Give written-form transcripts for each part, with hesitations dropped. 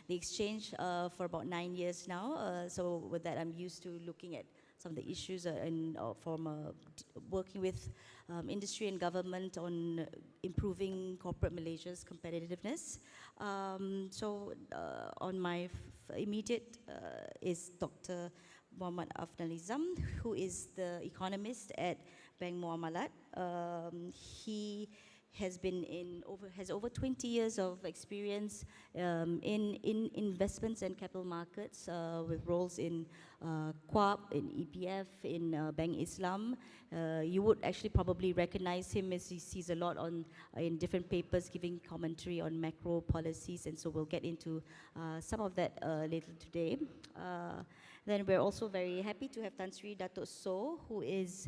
the exchange for about 9 years now. So with that, I'm used to looking at some of the issues and working with industry and government on improving corporate Malaysia's competitiveness. On my immediate is Dr. Muhammad Afnalizam, who is the economist at Bank Muamalat. He has over 20 years of experience in investments and capital markets with roles in QAP, in EPF, in Bank Islam. You would actually probably recognize him as he sees a lot in different papers giving commentary on macro policies, and so we'll get into some of that later today. Then we're also very happy to have Tan Sri Dato' So, who is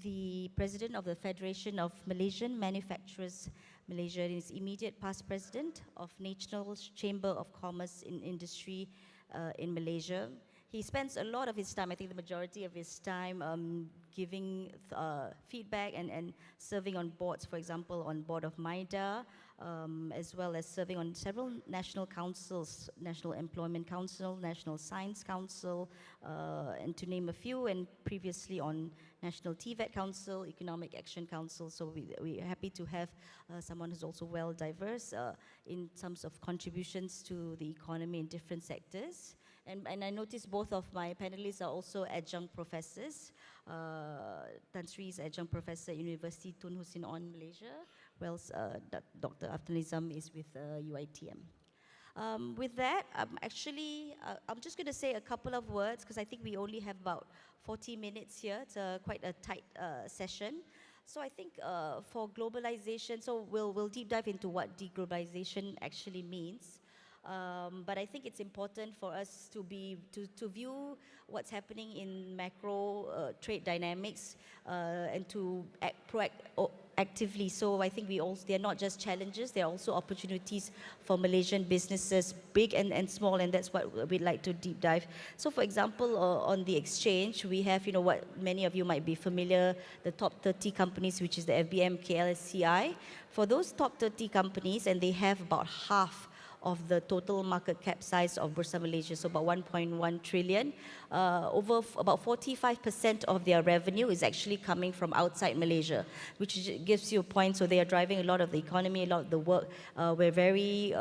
the president of the Federation of Malaysian Manufacturers Malaysia, and is immediate past president of National Chamber of Commerce in Industry in Malaysia. He spends a lot of his time, I think the majority of his time, giving feedback and serving on boards, for example, on board of MIDA, as well as serving on several national councils, National Employment Council, National Science Council, and to name a few, and previously on National TVET Council, Economic Action Council. So we're happy to have someone who's also well diverse in terms of contributions to the economy in different sectors. And I noticed both of my panelists are also adjunct professors. Tan Sri is adjunct professor at University Tun Hussein On, Malaysia, whilst Dr. Afnalizam is with UiTM. With that, I'm just going to say a couple of words because I think we only have about 40 minutes here. It's quite a tight session. So I think for globalization, so we'll deep dive into what deglobalization actually means. But I think it's important for us to view what's happening in macro trade dynamics and to act actively. So I think they're not just challenges, they're also opportunities for Malaysian businesses, big and small, and that's what we'd like to deep dive. So for example, on the exchange, we have, what many of you might be familiar, the top 30 companies, which is the FBM KLSCI. For those top 30 companies, and they have about half of the total market cap size of Bursa Malaysia, so about 1.1 trillion. Over about 45% of their revenue is actually coming from outside Malaysia, which gives you a point. So they are driving a lot of the economy, a lot of the work. We're very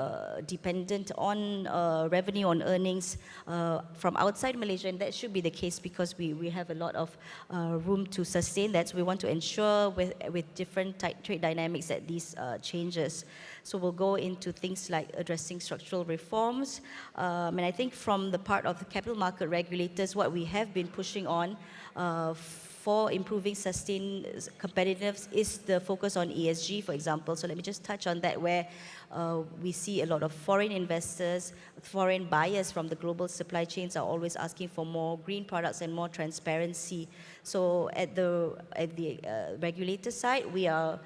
dependent on revenue, on earnings from outside Malaysia, and that should be the case because we have a lot of room to sustain that. So we want to ensure with different trade dynamics that these changes. So we'll go into things like addressing structural reforms. And I think from the part of the capital market regulators, what we have been pushing on for improving sustained competitiveness is the focus on ESG, for example. So let me just touch on that, where we see a lot of foreign investors, foreign buyers from the global supply chains are always asking for more green products and more transparency. So at the regulator side, we are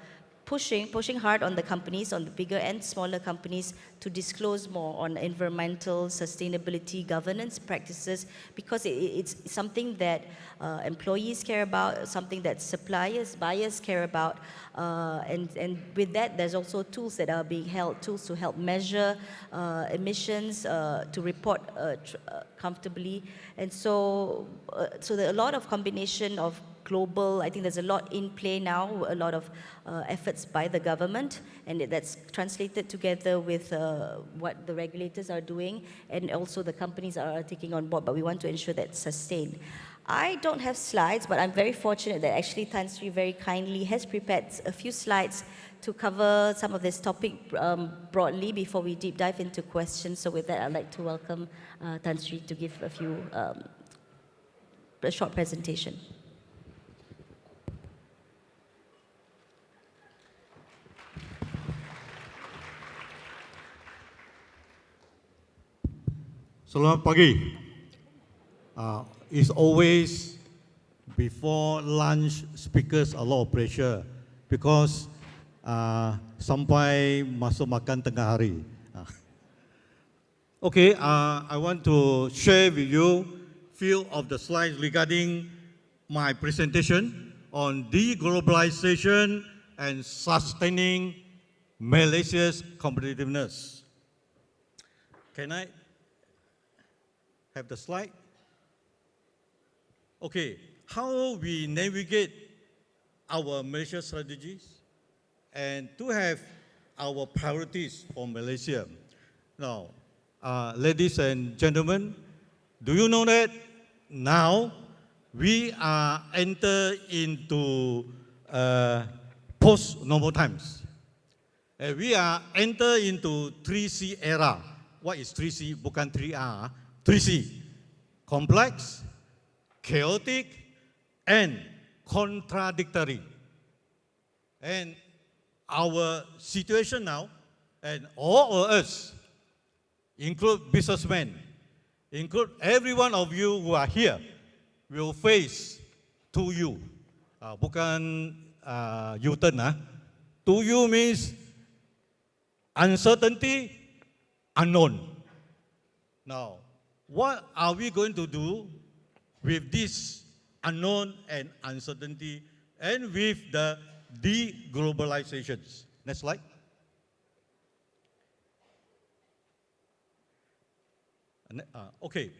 pushing hard on the companies, on the bigger and smaller companies, to disclose more on environmental sustainability governance practices, because it's something that employees care about, something that buyers care about, and with that there's also tools that are being held, tools to help measure emissions, to report comfortably, and so there are a lot of combination of global, I think there's a lot in play now, a lot of efforts by the government, and that's translated together with what the regulators are doing, and also the companies are taking on board, but we want to ensure that's sustained. I don't have slides, but I'm very fortunate that actually Tan Sri very kindly has prepared a few slides to cover some of this topic broadly before we deep dive into questions. So with that, I'd like to welcome Tan Sri to give a short presentation. Selamat pagi. It's always before lunch, speakers a lot of pressure because sampai masa makan tengah hari. Okay, I want to share with you few of the slides regarding my presentation on deglobalization and sustaining Malaysia's competitiveness. Can I Have the slide. Okay, how we navigate our Malaysia strategies and to have our priorities for Malaysia. Now, ladies and gentlemen, do you know that now we are enter into post-normal times? We are enter into 3C era. What is 3C? Bukan 3R. 3C. Complex, chaotic, and contradictory. And our situation now, and all of us, include businessmen, include every one of you who are here, will face 2U. Bukan U-turn. 2U means uncertainty, unknown. Now, what are we going to do with this unknown and uncertainty and with the deglobalizations? Next slide. Okay.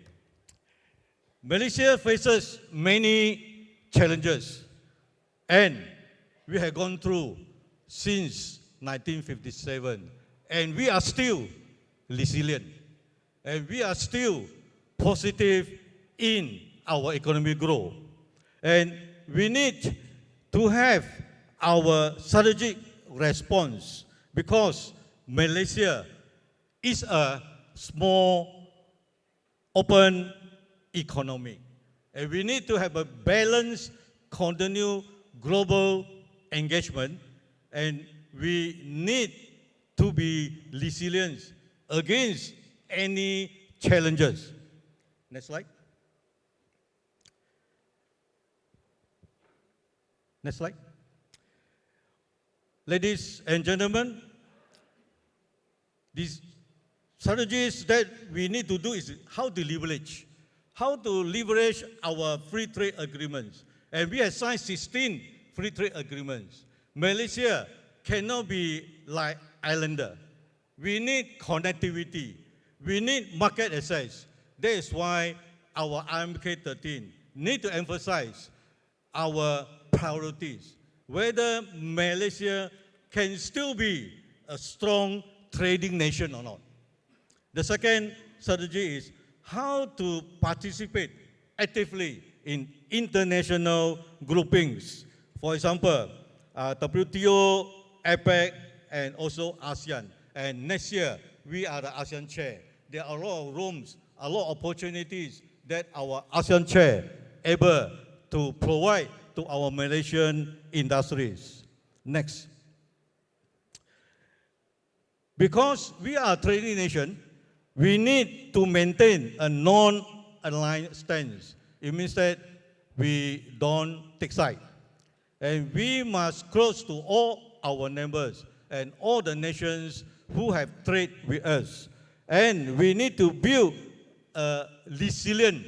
Malaysia faces many challenges, and we have gone through since 1957, and we are still resilient, and we are still positive in our economic growth. And we need to have our strategic response because Malaysia is a small, open economy. And we need to have a balanced, continued global engagement, and we need to be resilient against any challenges. Next slide. Next slide. Ladies and gentlemen, these strategies that we need to do is how to leverage our free trade agreements. And we have signed 16 free trade agreements. Malaysia cannot be like islander. We need connectivity. We need market access. That is why our RMK 13 need to emphasize our priorities, whether Malaysia can still be a strong trading nation or not. The second strategy is how to participate actively in international groupings. For example, WTO, APEC, and also ASEAN. And next year, we are the ASEAN chair. There are a lot of rooms, a lot of opportunities that our ASEAN chair able to provide to our Malaysian industries. Next. Because we are a trading nation, we need to maintain a non-aligned stance. It means that we don't take side. And we must close to all our neighbors and all the nations who have trade with us. And we need to build a resilient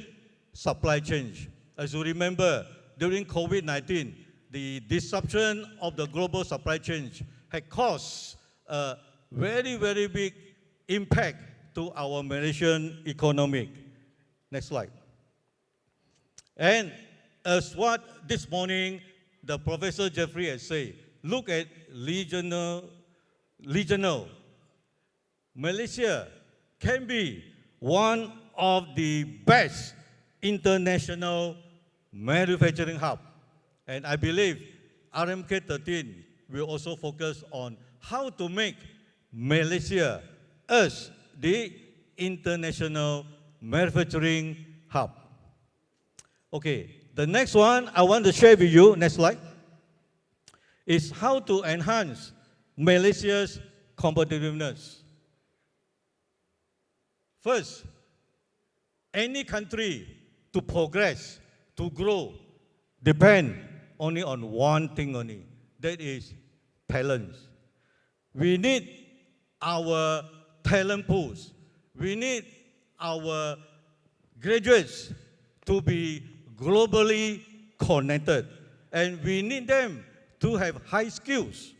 supply chain. As you remember, during COVID-19, the disruption of the global supply chain had caused a very, very big impact to our Malaysian economy. Next slide. And as what this morning the Professor Jeffrey has said, look at regional. Malaysia can be one of the best international manufacturing hub. And I believe RMK 13 will also focus on how to make Malaysia as the international manufacturing hub. Okay, the next one I want to share with you, next slide, is how to enhance Malaysia's competitiveness. First, any country to progress, to grow, depend only on one thing only, that is talents. We need our talent pools. We need our graduates to be globally connected, and we need them to have high skills.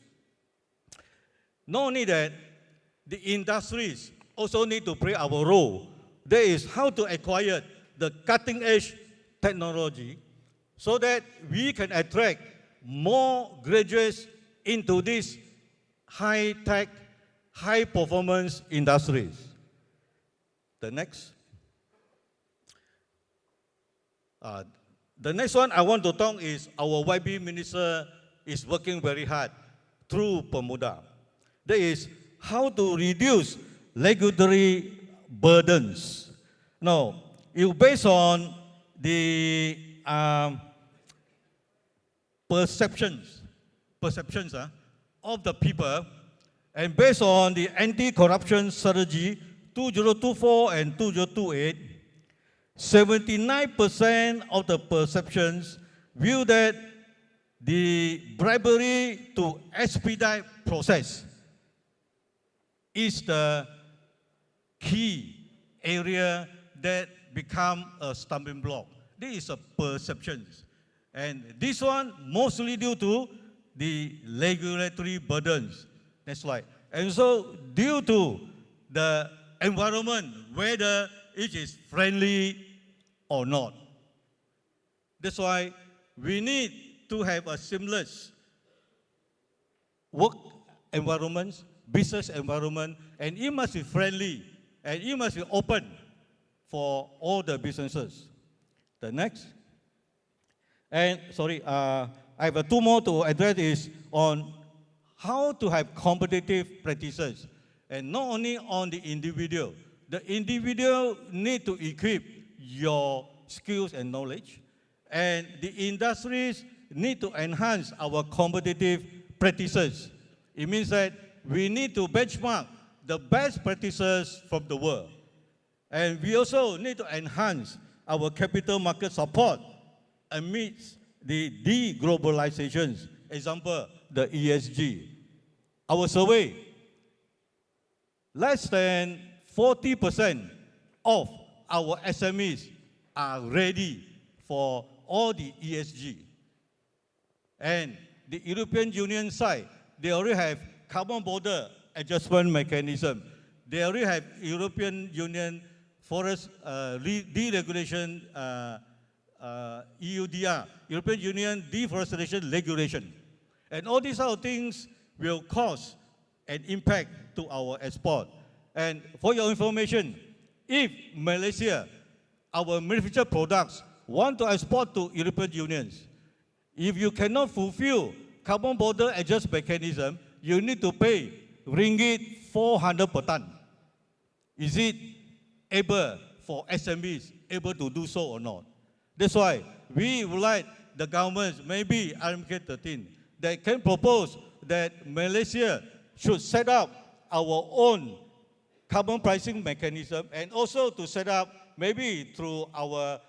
Not only that, the industries also need to play our role. that is how to acquire the cutting edge technology so that we can attract more graduates into these high-tech, high-performance industries. The next. The next one I want to talk is our YB minister is working very hard through Permulaan. That is how to reduce regulatory burdens. Now, based on the perceptions of the people, and based on the anti-corruption strategy 2024 and 2028, 79% of the perceptions view that the bribery to expedite process is the key area that become a stumbling block. This is a perception. And this one mostly due to the regulatory burdens. That's right. And so due to the environment, whether it is friendly or not. That's why we need to have a seamless work environment, business environment, and it must be friendly, and it must be open for all the businesses. The next. And sorry, I have two more to address is on how to have competitive practices. And not only on the individual. The individual need to equip your skills and knowledge. And the industries need to enhance our competitive practices. It means that we need to benchmark the best practices from the world. And we also need to enhance our capital market support amidst the deglobalizations. Example, the ESG. Our survey, less than 40% of our SMEs are ready for all the ESG. And the European Union side, they already have carbon border adjustment mechanism. They already have European Union forest deregulation, EUDR, European Union deforestation regulation. And all these other things will cause an impact to our export. And for your information, if Malaysia, our manufactured products, want to export to European Unions, if you cannot fulfill carbon border adjustment mechanism, you need to pay ringgit 400 per ton. Is it able for SMEs able to do so or not? That's why we would like the government, maybe RMK 13, that can propose that Malaysia should set up our own carbon pricing mechanism, and also to set up, maybe through our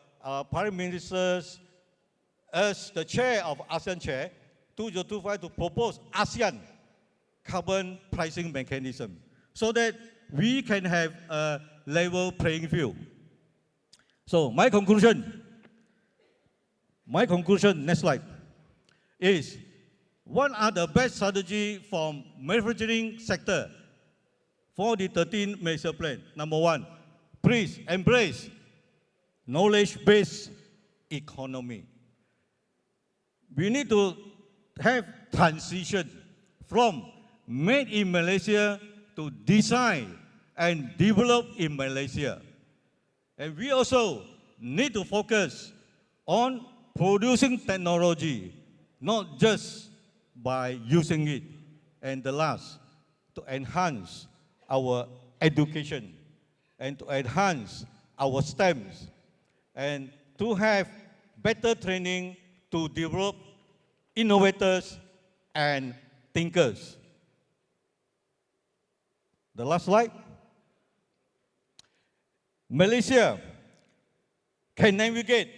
Prime Ministers, as the chair of ASEAN Chair, 2025 to propose ASEAN carbon pricing mechanism, so that we can have a level playing field. So my conclusion, next slide, is what are the best strategy from manufacturing sector for the 13 Malaysia plan? Number one, please embrace knowledge-based economy. We need to have transition from made in Malaysia to design and develop in Malaysia. And we also need to focus on producing technology, not just by using it. And the last, to enhance our education and to enhance our STEMs and to have better training to develop innovators and thinkers. The last slide. Malaysia can navigate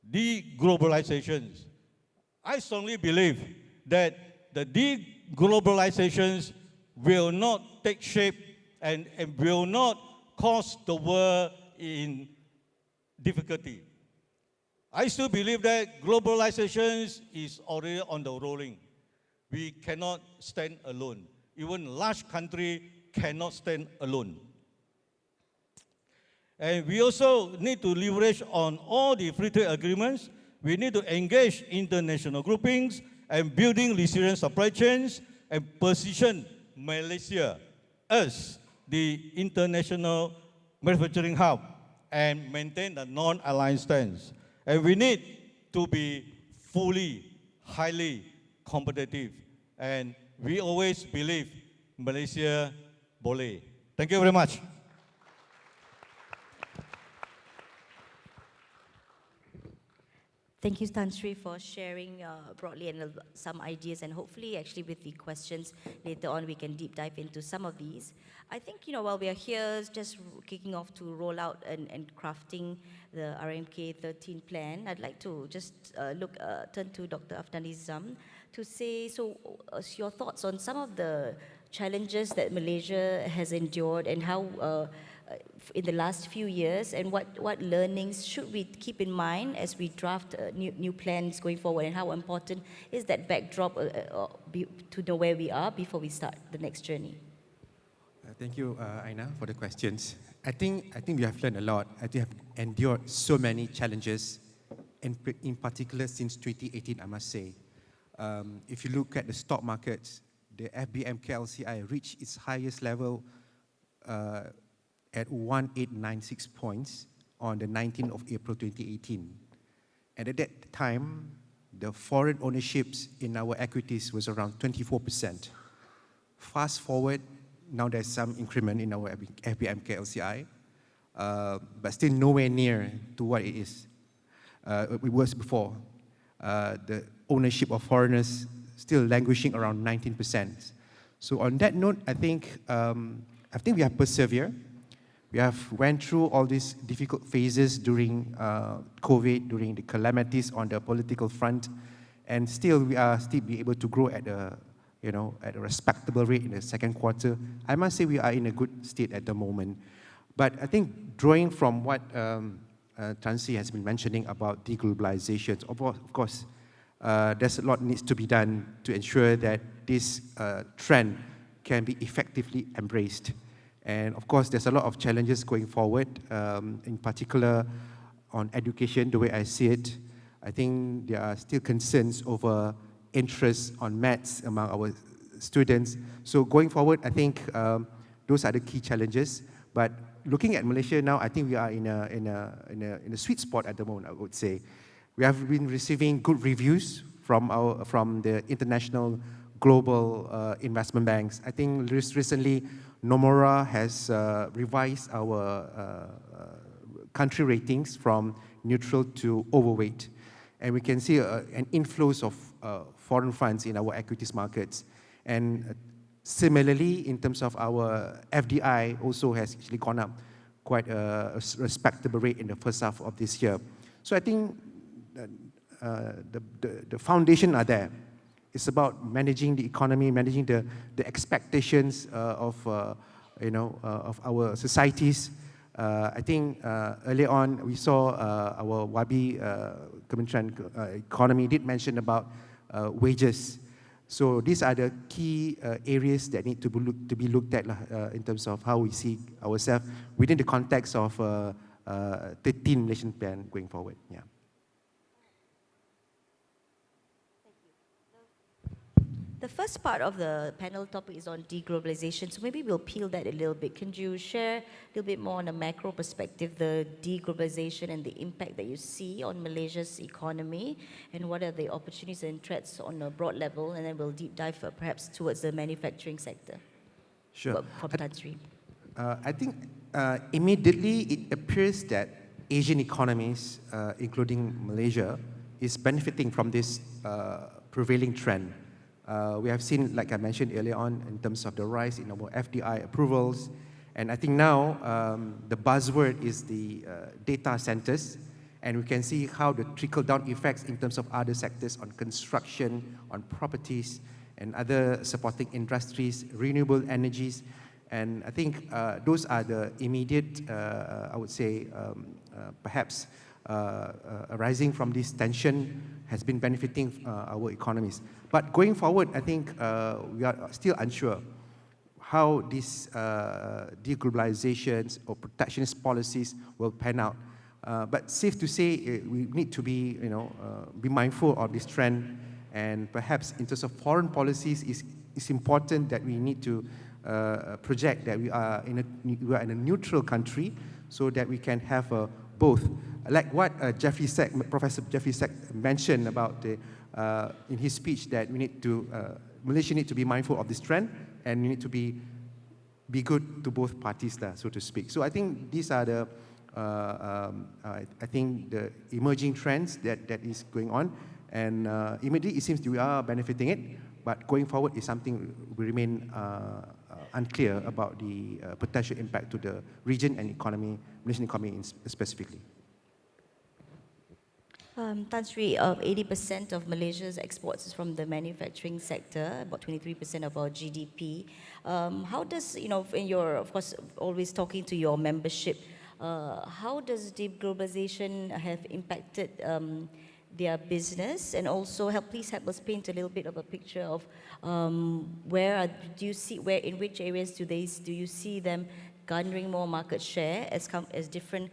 deglobalizations. I strongly believe that the deglobalizations will not take shape and will not cause the world in difficulty. I still believe that globalization is already on the rolling. We cannot stand alone. Even large country cannot stand alone. And we also need to leverage on all the free trade agreements. We need to engage international groupings and building resilient supply chains and position Malaysia as the international manufacturing hub and maintain the non-aligned stance. And we need to be fully, highly competitive. And we always believe Malaysia boleh. Thank you very much. Thank you, Tan Sri, for sharing broadly and some ideas, and hopefully actually with the questions later on we can deep dive into some of these. I think, while we are here just kicking off to roll out and crafting the RMK 13 plan, I'd like to just turn to Dr. Afnalizam to say, your thoughts on some of the challenges that Malaysia has endured and how in the last few years, and what learnings should we keep in mind as we draft new plans going forward, and how important is that backdrop to know where we are before we start the next journey? Thank you, Aina, for the questions. I think we have learned a lot. I think we have endured so many challenges, and in particular since 2018, I must say. If you look at the stock markets, the FBMK LCI reached its highest level at 1896 points on the 19th of April 2018. And at that time, the foreign ownerships in our equities was around 24%. Fast forward, now there's some increment in our FBMK LCI, but still nowhere near to what it is. It was before. The ownership of foreigners still languishing around 19%. So on that note, I think we have persevered. We have went through all these difficult phases during COVID, during the calamities on the political front, and still we are still be able to grow at a respectable rate in the second quarter. I must say we are in a good state at the moment. But I think drawing from what Tan Sri has been mentioning about deglobalization, of course, there's a lot needs to be done to ensure that this trend can be effectively embraced. And of course, there's a lot of challenges going forward, in particular on education, the way I see it. I think there are still concerns over interest on maths among our students. So going forward, I think those are the key challenges. But looking at Malaysia now, I think we are in a sweet spot at the moment, I would say. We have been receiving good reviews from the international global investment banks. I think recently, Nomura has revised our country ratings from neutral to overweight. And we can see an inflows of foreign funds in our equities markets. And similarly, in terms of our FDI, also has actually gone up quite a respectable rate in the first half of this year. So I think the foundation are there. It's about managing the economy, managing the expectations of our societies. I think earlier on we saw our Wabi Kementerian Ekonomi did mention about wages. So these are the key areas that need to be looked at in terms of how we see ourselves within the context of 13 Malaysian plan going forward. Yeah. The first part of the panel topic is on deglobalization, so maybe we'll peel that a little bit. Can you share a little bit more on a macro perspective, the deglobalization and the impact that you see on Malaysia's economy, and what are the opportunities and threats on a broad level, and then we'll deep dive perhaps towards the manufacturing sector. Sure. From Tan Sri. I think immediately it appears that Asian economies, including Malaysia, is benefiting from this prevailing trend. We have seen, like I mentioned earlier on, in terms of the rise in our FDI approvals. And I think now the buzzword is the data centers. And we can see how the trickle-down effects in terms of other sectors on construction, on properties, and other supporting industries, renewable energies. And I think those are the immediate, I would say, perhaps arising from this tension has been benefiting our economies. But going forward, I think we are still unsure how these deglobalizations or protectionist policies will pan out. But safe to say, we need to be, be mindful of this trend, and perhaps in terms of foreign policies, it's important that we need to project that we are in a neutral country, so that we can have both. Like what Professor Jeffrey Sack mentioned about in his speech, that we need to, Malaysia need to be mindful of this trend, and we need to be good to both parties, so to speak. So I think these are the, I think the emerging trends that is going on, and immediately it seems we are benefiting it, but going forward is something we remain unclear about the potential impact to the region and economy, Malaysian economy specifically. Tan Sri, 80% of Malaysia's exports is from the manufacturing sector, about 23% of our GDP. How does, in your, of course, always talking to your membership, how does deglobalization have impacted their business? And also, please help us paint a little bit of a picture of in which areas do you see them garnering more market share as different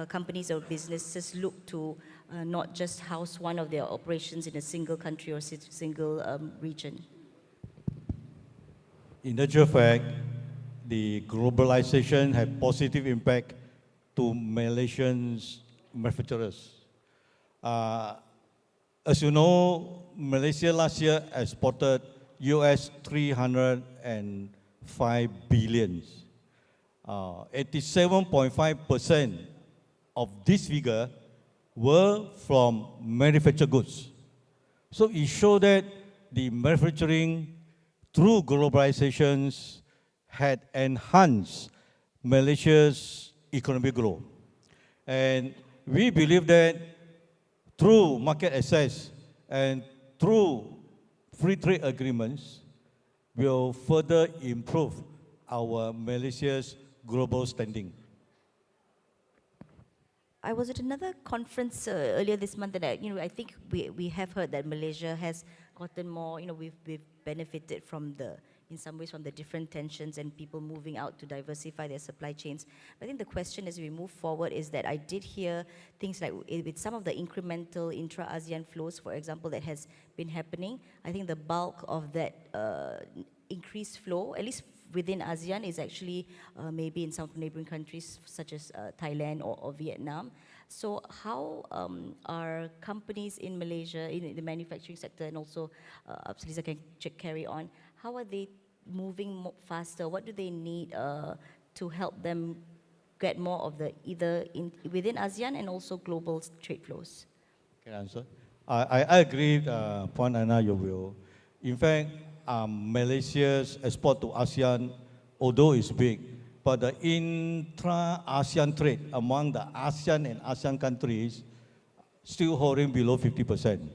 companies or businesses look to not just house one of their operations in a single country or single region? In actual fact, the globalization had positive impact to Malaysian manufacturers. As you know, Malaysia last year exported US 305 billion. 87.5% of this figure were from manufactured goods. So it showed that the manufacturing through globalizations had enhanced Malaysia's economic growth. And we believe that through market access and through free trade agreements will further improve our Malaysia's global standing. I was at another conference earlier this month, and I think we have heard that Malaysia has gotten more. We've benefited from in some ways from the different tensions and people moving out to diversify their supply chains. But I think the question as we move forward is that I did hear things like with some of the incremental intra-ASEAN flows, for example, that has been happening. I think the bulk of that increased flow, at least within ASEAN, is actually maybe in some neighboring countries such as Thailand or Vietnam. So how are companies in Malaysia, in the manufacturing sector, and also Lisa can carry on, how are they moving faster? What do they need to help them get more of the within ASEAN and also global trade flows? Can I answer? I agree, Puan Anna, you will. In fact, Malaysia's export to ASEAN, although it's big, but the intra-ASEAN trade among the ASEAN and ASEAN countries still hovering below 50%.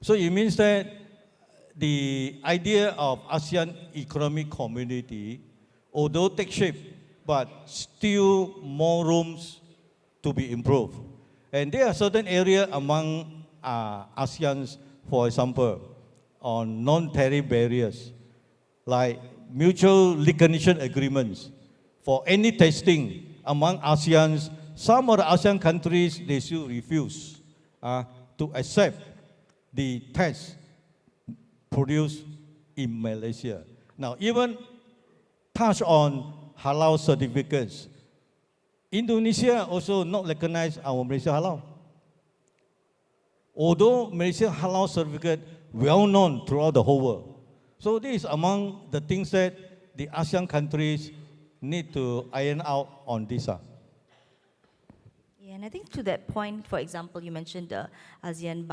So it means that the idea of ASEAN economic community, although take shape, but still more rooms to be improved. And there are certain areas among ASEANs, for example, on non-tariff barriers, like mutual recognition agreements. For any testing among ASEANs, some of the ASEAN countries, they still refuse to accept the tests produced in Malaysia. Now, even touch on halal certificates. Indonesia also not recognize our Malaysia halal. Although Malaysia halal certificate well known throughout the whole world. So this is among the things that the ASEAN countries need to iron out on this. Yeah, and I think to that point, for example, you mentioned ASEAN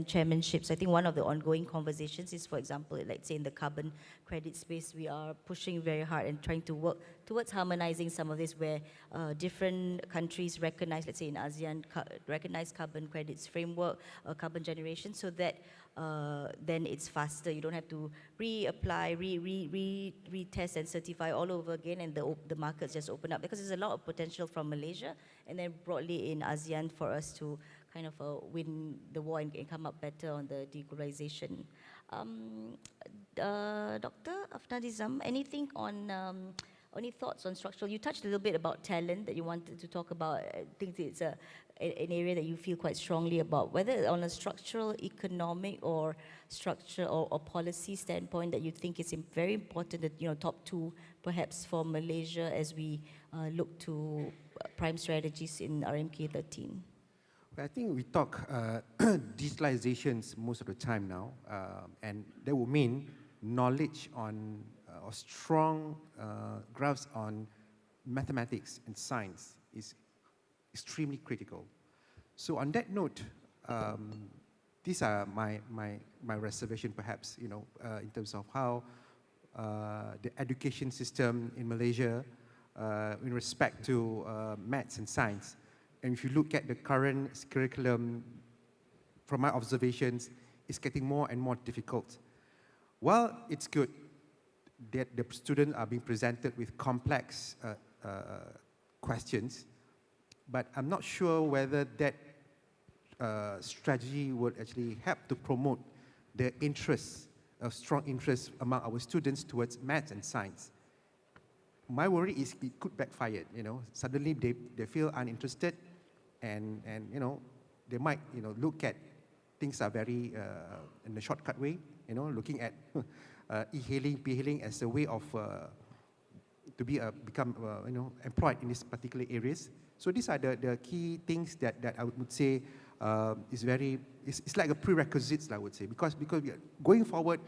chairmanships. I think one of the ongoing conversations is, for example, let's say in the carbon credit space, we are pushing very hard and trying to work towards harmonizing some of this, where different countries recognize, let's say in ASEAN, recognize carbon credits framework, carbon generation, so that then it's faster. You don't have to reapply, retest and certify all over again, and the markets just open up, because there's a lot of potential from Malaysia and then broadly in ASEAN for us to kind of win the war and come up better on the deglobalization. Um, Dr. Afnadizam, anything on, any thoughts on structural? You touched a little bit about talent that you wanted to talk about. I think it's an area that you feel quite strongly about, whether on a structural, economic, or structure or policy standpoint that you think is very important, that, top two perhaps for Malaysia as we look to prime strategies in RMK 13. I think we talk digitalizations most of the time now, and that would mean knowledge on or strong grasp on mathematics and science is extremely critical. So on that note, these are my reservation, perhaps, in terms of how the education system in Malaysia, in respect to maths and science. And if you look at the current curriculum, from my observations, it's getting more and more difficult. While it's good that the students are being presented with complex questions, but I'm not sure whether that strategy would actually help to promote the interest, a strong interest among our students towards maths and science. My worry is it could backfire, Suddenly they feel uninterested, and they might, look at things are very in a shortcut way, looking at e-hailing, p-hailing as a way of to become employed in these particular areas. So these are the key things that I would say is very, it's like a prerequisites, I would say, because we are, going forward,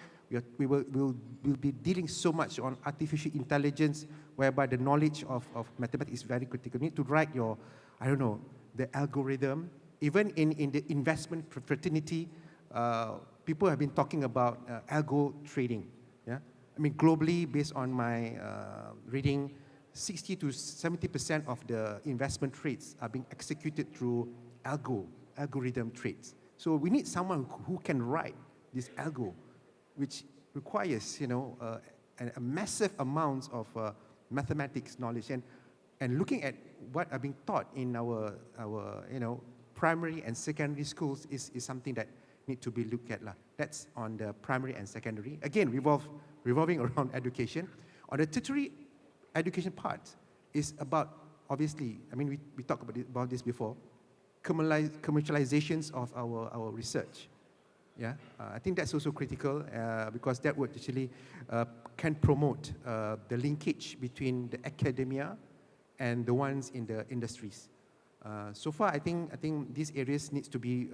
we'll be dealing so much on artificial intelligence, whereby the knowledge of mathematics is very critical. You need to write your, the algorithm. Even in the investment fraternity, people have been talking about algo trading. Yeah, I mean, globally, based on my reading, 60 to 70% of the investment trades are being executed through algorithm trades. So we need someone who can write this algo, which requires, a massive amounts of mathematics knowledge, and looking at what are being taught in our primary and secondary schools is something that need to be looked at. That's on the primary and secondary. Again, revolving around education. On the tertiary education part is about, obviously, I mean, we talked about this before, commercializations of our research. Yeah, I think that's also critical because that would actually can promote the linkage between the academia and the ones in the industries. So far, I think these areas needs to be,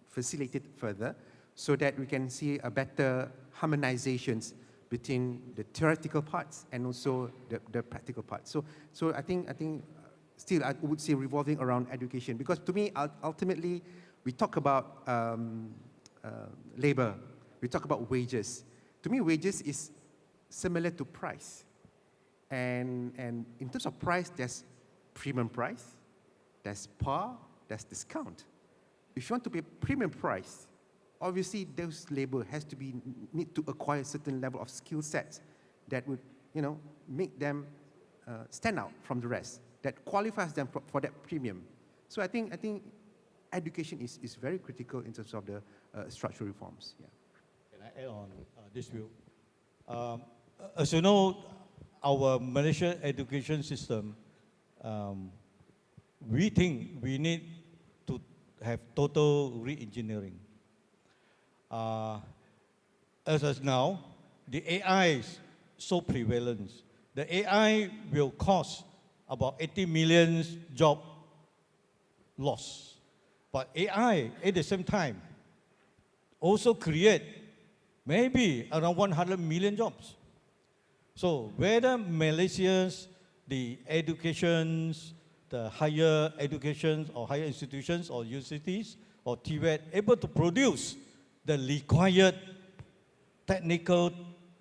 facilitated further, so that we can see a better harmonizations between the theoretical parts and also the practical parts. So I think still I would say revolving around education, because to me ultimately we talk about labor, we talk about wages. To me, wages is similar to price, and in terms of price, there's premium price, there's par, there's discount. If you want to pay premium price, obviously those labor has to need to acquire a certain level of skill sets that would make them stand out from the rest, that qualifies them for that premium. So I think education is very critical in terms of the structural reforms. Yeah. Can I add on this view? As you know, our Malaysian education system, we think we need to have total re-engineering. As of now, the AI is so prevalent. The AI will cause about 80 million job loss. But AI, at the same time, also create maybe around 100 million jobs. So whether Malaysia's, the educations, the higher educations or higher institutions or universities or TVET able to produce the required technical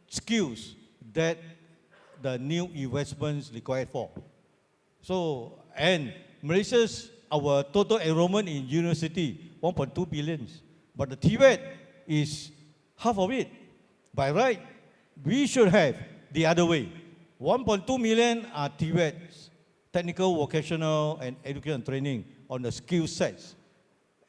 skills that the new investments required for. So, and Malaysia's, our total enrollment in university, 1.2 billion. But the TVET is half of it. By right, we should have the other way. 1.2 million are TVETs, technical, vocational, and education training on the skill sets.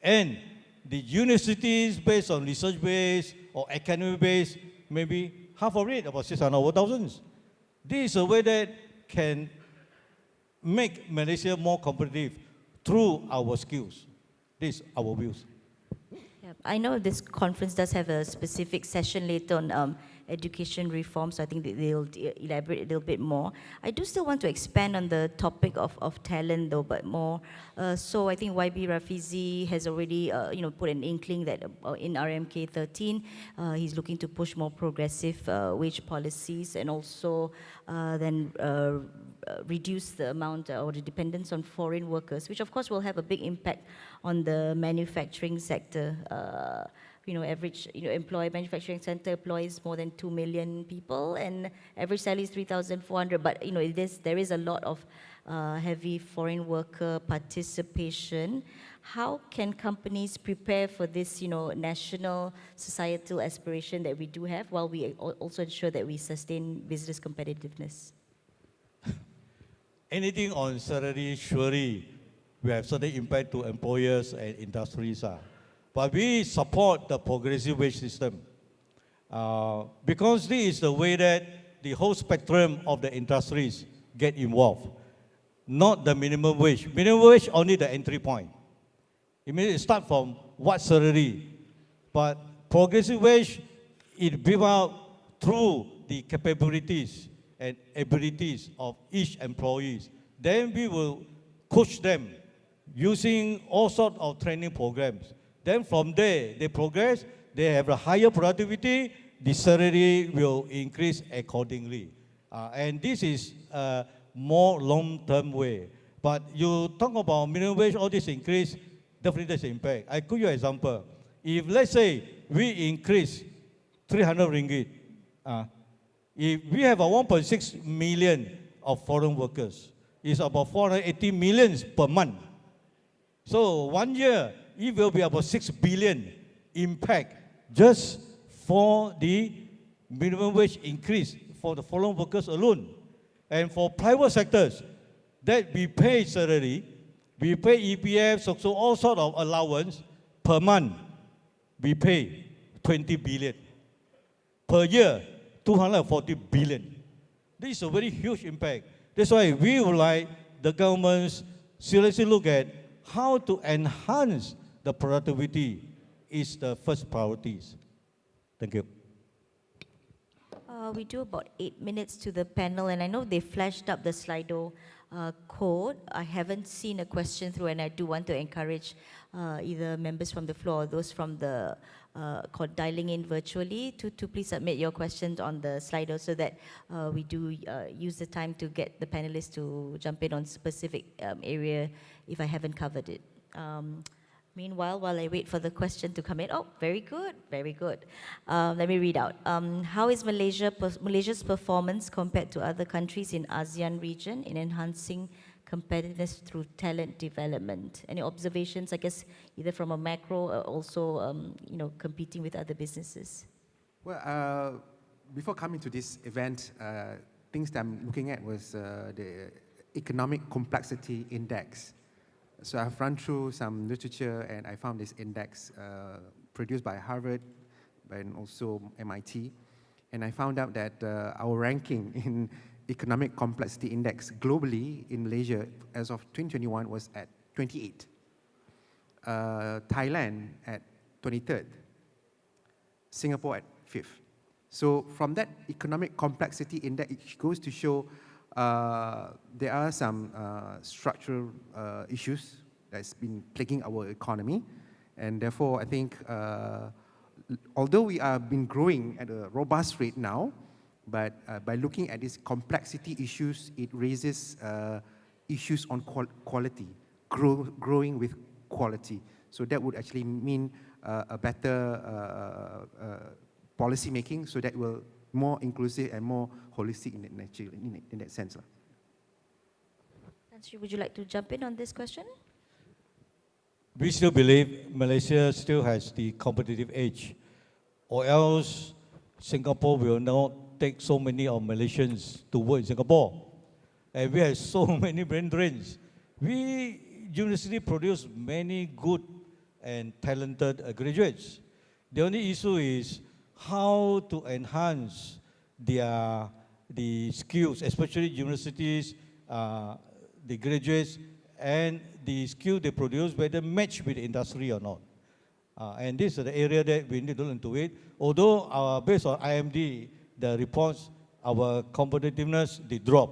And the universities based on research base or academic base, maybe half of it, about 600 over thousands. This is a way that can make Malaysia more competitive through our skills. This is our views. Yeah, I know this conference does have a specific session later on education reform, so I think that they'll elaborate a little bit more. I do still want to expand on the topic of talent though, but more. So I think YB Rafizi has already put an inkling that in RMK 13, he's looking to push more progressive wage policies and also then reduce the amount or the dependence on foreign workers, which of course will have a big impact on the manufacturing sector. Average manufacturing sector employs more than 2 million people, and average salary is 3,400. But there is a lot of heavy foreign worker participation. How can companies prepare for this, national societal aspiration that we do have, while we also ensure that we sustain business competitiveness? Anything on salary, surely we have certain impact to employers and industries. But we support the progressive wage system because this is the way that the whole spectrum of the industries get involved, not the minimum wage. Minimum wage only the entry point. It means it start from what salary, but progressive wage, it built out through the capabilities and abilities of each employee. Then we will coach them using all sorts of training programs. Then from there, they progress, they have a higher productivity, the salary will increase accordingly. And this is a more long-term way. But you talk about minimum wage, all this increase, definitely there's impact. I give you an example. If let's say we increase 300 ringgit, if we have a 1.6 million of foreign workers, it's about 480 million per month. So 1 year, it will be about 6 billion impact just for the minimum wage increase for the foreign workers alone. And for private sectors, that we pay salary, we pay EPF, so all sort of allowance per month, we pay 20 billion. Per year, 240 billion. This is a very huge impact. That's why we would like the governments seriously look at how to enhance the productivity is the first priorities. Thank you. We do about 8 minutes to the panel, and I know they flashed up the Slido code. I haven't seen a question through, and I do want to encourage either members from the floor or those from the dialing in virtually to please submit your questions on the Slido so that we do use the time to get the panelists to jump in on specific area if I haven't covered it. Meanwhile, while I wait for the question to come in, oh, very good, very good. Let me read out. How is Malaysia's performance compared to other countries in ASEAN region in enhancing competitiveness through talent development? Any observations, I guess, either from a macro or also, competing with other businesses? Well, before coming to this event, things that I'm looking at was the Economic Complexity Index. So I've run through some literature and I found this index produced by Harvard and also MIT. And I found out that our ranking in Economic Complexity Index globally in Malaysia as of 2021 was at 28. Thailand at 23rd. Singapore at 5th. So from that Economic Complexity Index, it goes to show there are some structural issues that's been plaguing our economy, and therefore I think although we have been growing at a robust rate now, but by looking at these complexity issues, it raises issues on quality, growing with quality. So that would actually mean a better policy making, so that will more inclusive and more holistic in that sense. Sri, would you like to jump in on this question? We still believe Malaysia still has the competitive edge, or else Singapore will not take so many of Malaysians to work in Singapore. And we have so many brain drains. We university produce many good and talented graduates. The only issue is how to enhance the skills, especially universities, the graduates, and the skill they produce, whether match with the industry or not. And this is the area that we need to look into it. Although based on IMD, the reports, our competitiveness, they drop.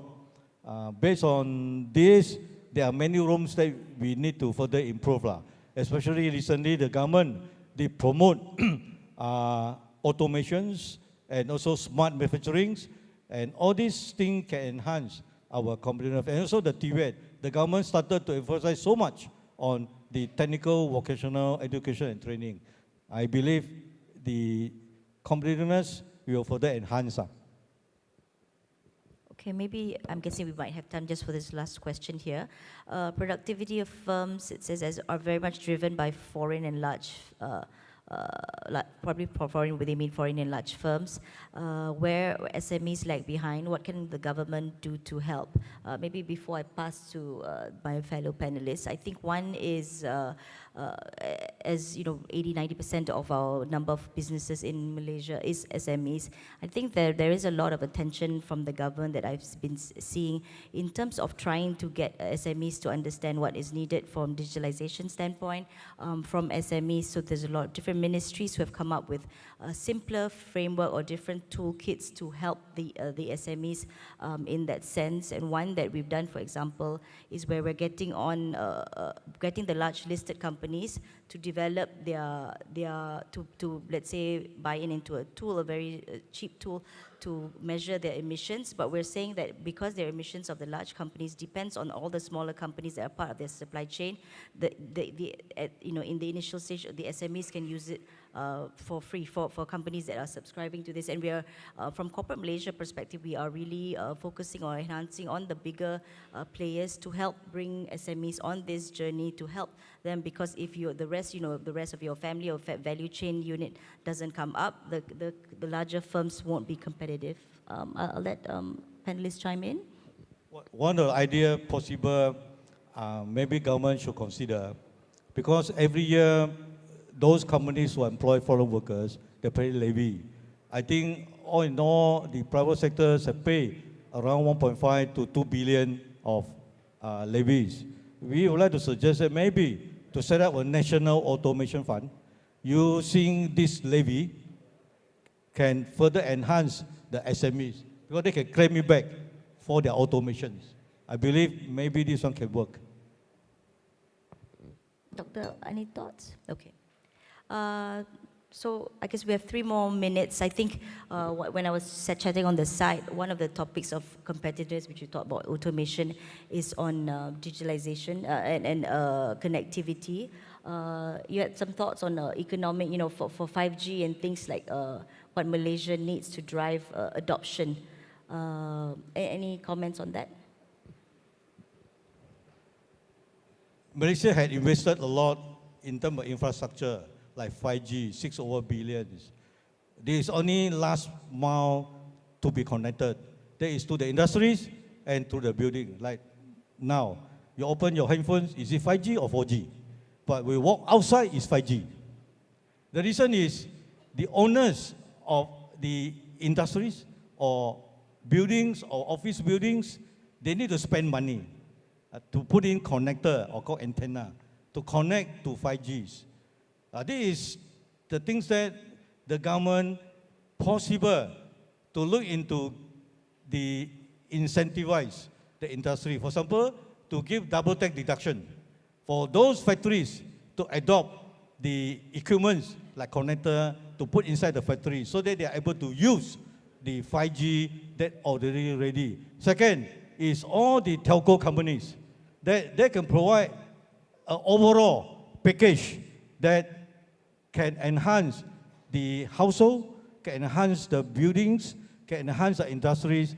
Based on this, there are many rooms that we need to further improve. Especially recently, the government, they promote automations and also smart manufacturing, and all these things can enhance our competitiveness. And also the TVET, the government started to emphasize so much on the technical vocational education and training. I believe the competitiveness will further enhance. Okay, maybe I'm guessing we might have time just for this last question here. Productivity of firms, it says, are very much driven by foreign and large, probably foreign, they mean foreign and large firms. Where SMEs lag behind, what can the government do to help? Maybe before I pass to my fellow panelists, I think one is, as you know, 80-90% of our number of businesses in Malaysia is SMEs. I think there is a lot of attention from the government that I've been seeing in terms of trying to get SMEs to understand what is needed from digitalization standpoint from SMEs. So there's a lot of different ministries who have come up with a simpler framework or different toolkits to help the SMEs in that sense. And one that we've done, for example, is where we're getting on getting the large listed companies to develop to let's say buy into a tool, a very cheap tool to measure their emissions. But we're saying that because their emissions of the large companies depends on all the smaller companies that are part of their supply chain, you know, in the initial stage, the SMEs can use it for free for companies that are subscribing to this. And we are, from Corporate Malaysia perspective, we are really focusing or enhancing on the bigger players to help bring SMEs on this journey, to help them, because if the rest of your family or value chain unit doesn't come up, the larger firms won't be competitive. I'll let panelists chime in. One of the idea possible, maybe government should consider, because every year those companies who employ foreign workers, they pay levy. I think all in all, the private sectors have paid around 1.5 to 2 billion of levies. We would like to suggest that maybe to set up a national automation fund, using this levy can further enhance the SMEs, because they can claim it back for their automations. I believe maybe this one can work. Doctor, any thoughts? Okay. So I guess we have 3 more minutes. I think when I was chatting on the side, one of the topics of competitiveness, which you talked about automation, is on digitalization and connectivity. You had some thoughts on economic, you know, for 5G and things like what Malaysia needs to drive adoption. Any comments on that? Malaysia had invested a lot in terms of infrastructure, like 5G, 6 over billions. There is only last mile to be connected. That is to the industries and to the building. Like now, you open your handphones, is it 5G or 4G? But we walk outside, is 5G. The reason is the owners of the industries or buildings or office buildings, they need to spend money to put in connector or called antenna to connect to 5Gs. This is the things that the government possible to look into the incentivize the industry. For example, to give double tax deduction for those factories to adopt the equipments like connector to put inside the factory so that they are able to use the 5G that already ready. Second is all the telco companies that they can provide an overall package that can enhance the household, can enhance the buildings, can enhance the industries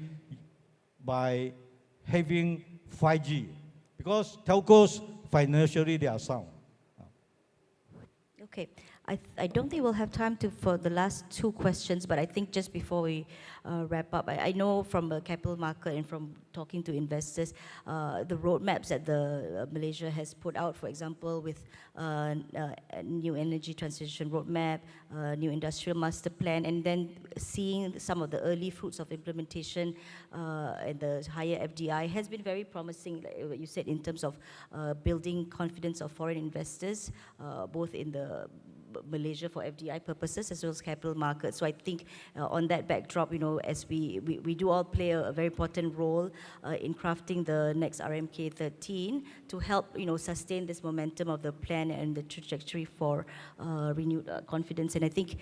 by having 5G. Because telcos, financially, they are sound. Okay. I don't think we'll have time for the last two questions, but I think just before we wrap up, I know from the capital market and from talking to investors, the roadmaps that Malaysia has put out, for example, with a new energy transition roadmap, new industrial master plan, and then seeing some of the early fruits of implementation and the higher FDI has been very promising, like what you said, in terms of building confidence of foreign investors, both in the Malaysia for FDI purposes as well as capital markets. So I think on that backdrop, as we do all play a very important role in crafting the next RMK 13 to help, sustain this momentum of the plan and the trajectory for renewed confidence. And I think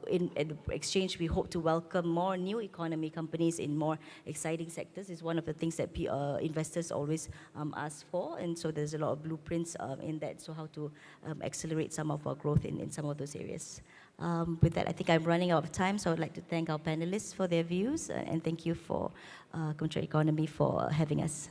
in the exchange, we hope to welcome more new economy companies in more exciting sectors. Is one of the things that investors always ask for. And so there's a lot of blueprints in that, so how to accelerate some of our growth in some of those areas. With that, I think I'm running out of time, so I would like to thank our panelists for their views, and thank you for Kementerian Ekonomi for having us.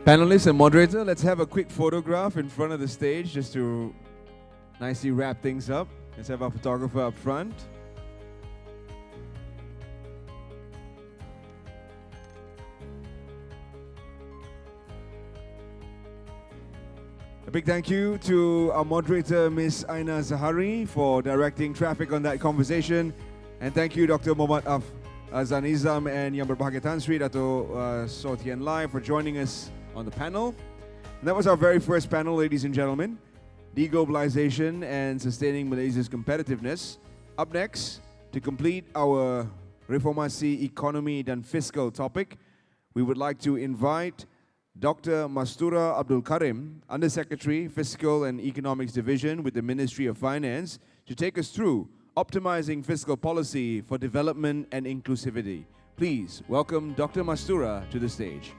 Panelists and moderator, let's have a quick photograph in front of the stage just to nicely wrap things up. Let's have our photographer up front. A big thank you to our moderator, Ms. Aina Zahari, for directing traffic on that conversation. And thank you, Dr. Muhammad Azanizam and Yang Berbahagia Tan Sri Dato Sotian Lai, for joining us on the panel. And that was our very first panel, ladies and gentlemen. Deglobalisation and Sustaining Malaysia's Competitiveness. Up next, to complete our REFORMASI Ekonomi dan Fiscal topic, we would like to invite Dr. Mastura Abdul Karim, Undersecretary, Fiscal and Economics Division with the Ministry of Finance, to take us through Optimizing Fiscal Policy for Development and Inclusivity. Please welcome Dr. Mastura to the stage.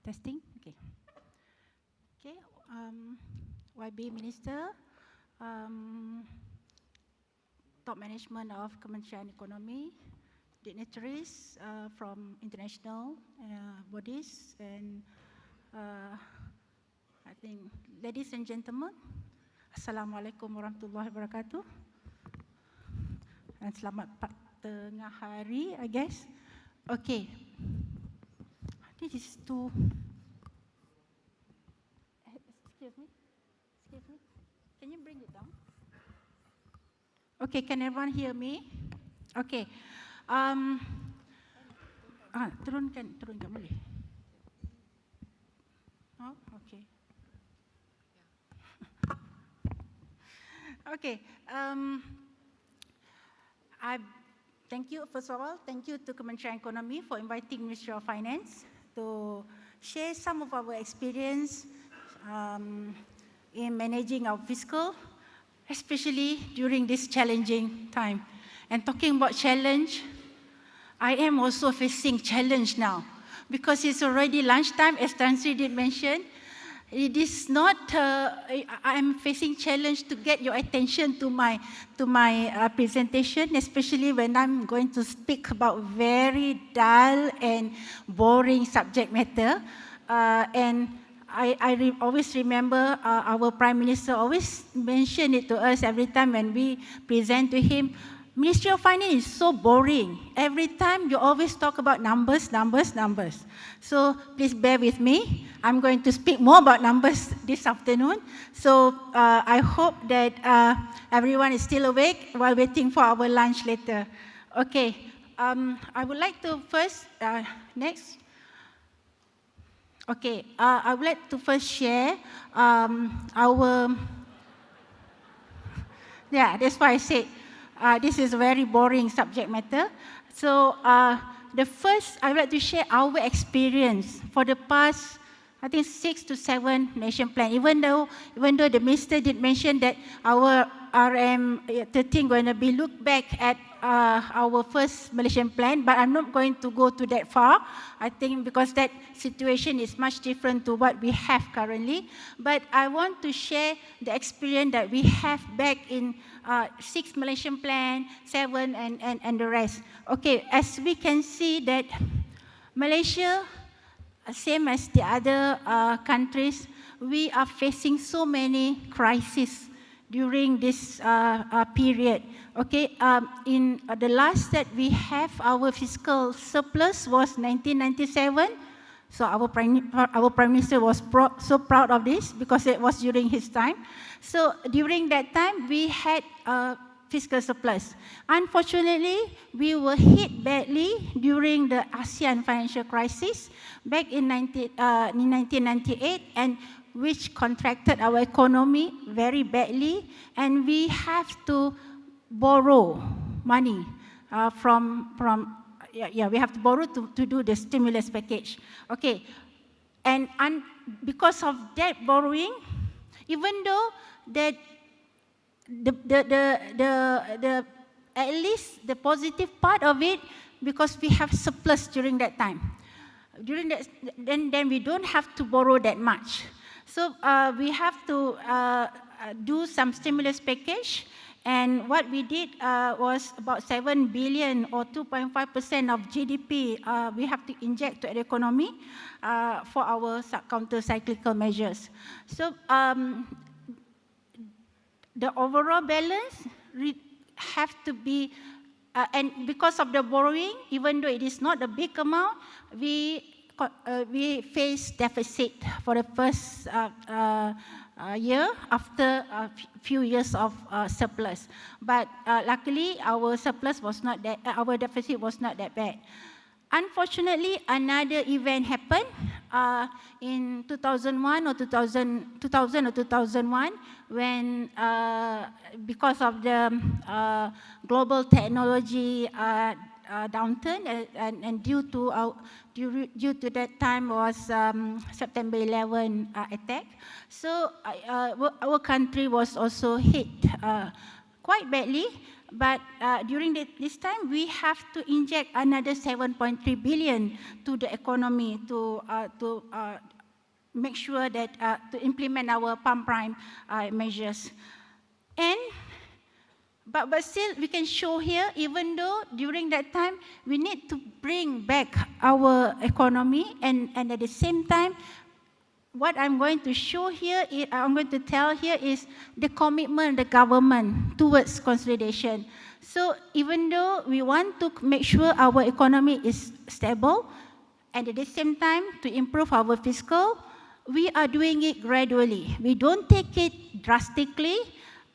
Testing, okay. Okay, YB Minister, top management of Kementerian Ekonomi, dignitaries from international bodies, and I think ladies and gentlemen, Assalamualaikum warahmatullahi wabarakatuh, and selamat tengah hari, I guess. Okay. This is too. Excuse me. Can you bring it down? Okay, can everyone hear me? Okay. Turunkan boleh. Oh, okay. Okay. Thank you, first of all, thank you to Kementerian Ekonomi for inviting Ministry of Finance to share some of our experience in managing our fiscal, especially during this challenging time. And talking about challenge, I am also facing challenge now because it's already lunchtime, as Tan Sri did mention. It is not, I'm facing challenge to get your attention to my presentation, especially when I'm going to speak about very dull and boring subject matter. And I always remember our Prime Minister always mention it to us every time when we present to him. Ministry of Finance is so boring. Every time you always talk about numbers. So please bear with me. I'm going to speak more about numbers this afternoon. So I hope that everyone is still awake while waiting for our lunch later. Okay, I would like to first, next. Okay, I would like to first share that's why I said, this is a very boring subject matter. So the first, I would like to share our experience for the past, I think 6 to 7 nation plan. Even though the minister did mention that our RM13 going to be look back at our first Malaysian plan, but I'm not going to go to that far, I think, because that situation is much different to what we have currently. But I want to share the experience that we have back in 6 Malaysian plan, 7 and the rest. Okay, as we can see that Malaysia, same as the other countries, we are facing so many crises during this period. Okay, in the last that we have, our fiscal surplus was 1997. So our Prime Minister was so proud of this because it was during his time. So during that time, we had fiscal surplus. Unfortunately, we were hit badly during the ASEAN financial crisis back in 1998, and which contracted our economy very badly, and we have to borrow money we have to borrow to do the stimulus package. Okay, and because of that borrowing, even though that the at least the positive part of it, because we have surplus during that time. During that, then we don't have to borrow that much. So we have to do some stimulus package, and what we did was about 7 billion or 2.5% of GDP we have to inject to the economy for our counter-cyclical measures. So the overall balance have to be, and because of the borrowing, even though it is not a big amount, we face deficit for the first year after a few years of surplus. But luckily, our surplus was not that, our deficit was not that bad. Unfortunately, another event happened in 2001 or 2001 when, because of the global technology downturn, and due to that time was September 11 attack. So our country was also hit quite badly. But during this time, we have to inject another 7.3 billion to the economy to make sure that to implement our pump prime measures. But still, we can show here, even though during that time, we need to bring back our economy, and at the same time, what I'm going to show here, I'm going to tell here is the commitment of the government towards consolidation. So even though we want to make sure our economy is stable, and at the same time to improve our fiscal, we are doing it gradually. We don't take it drastically,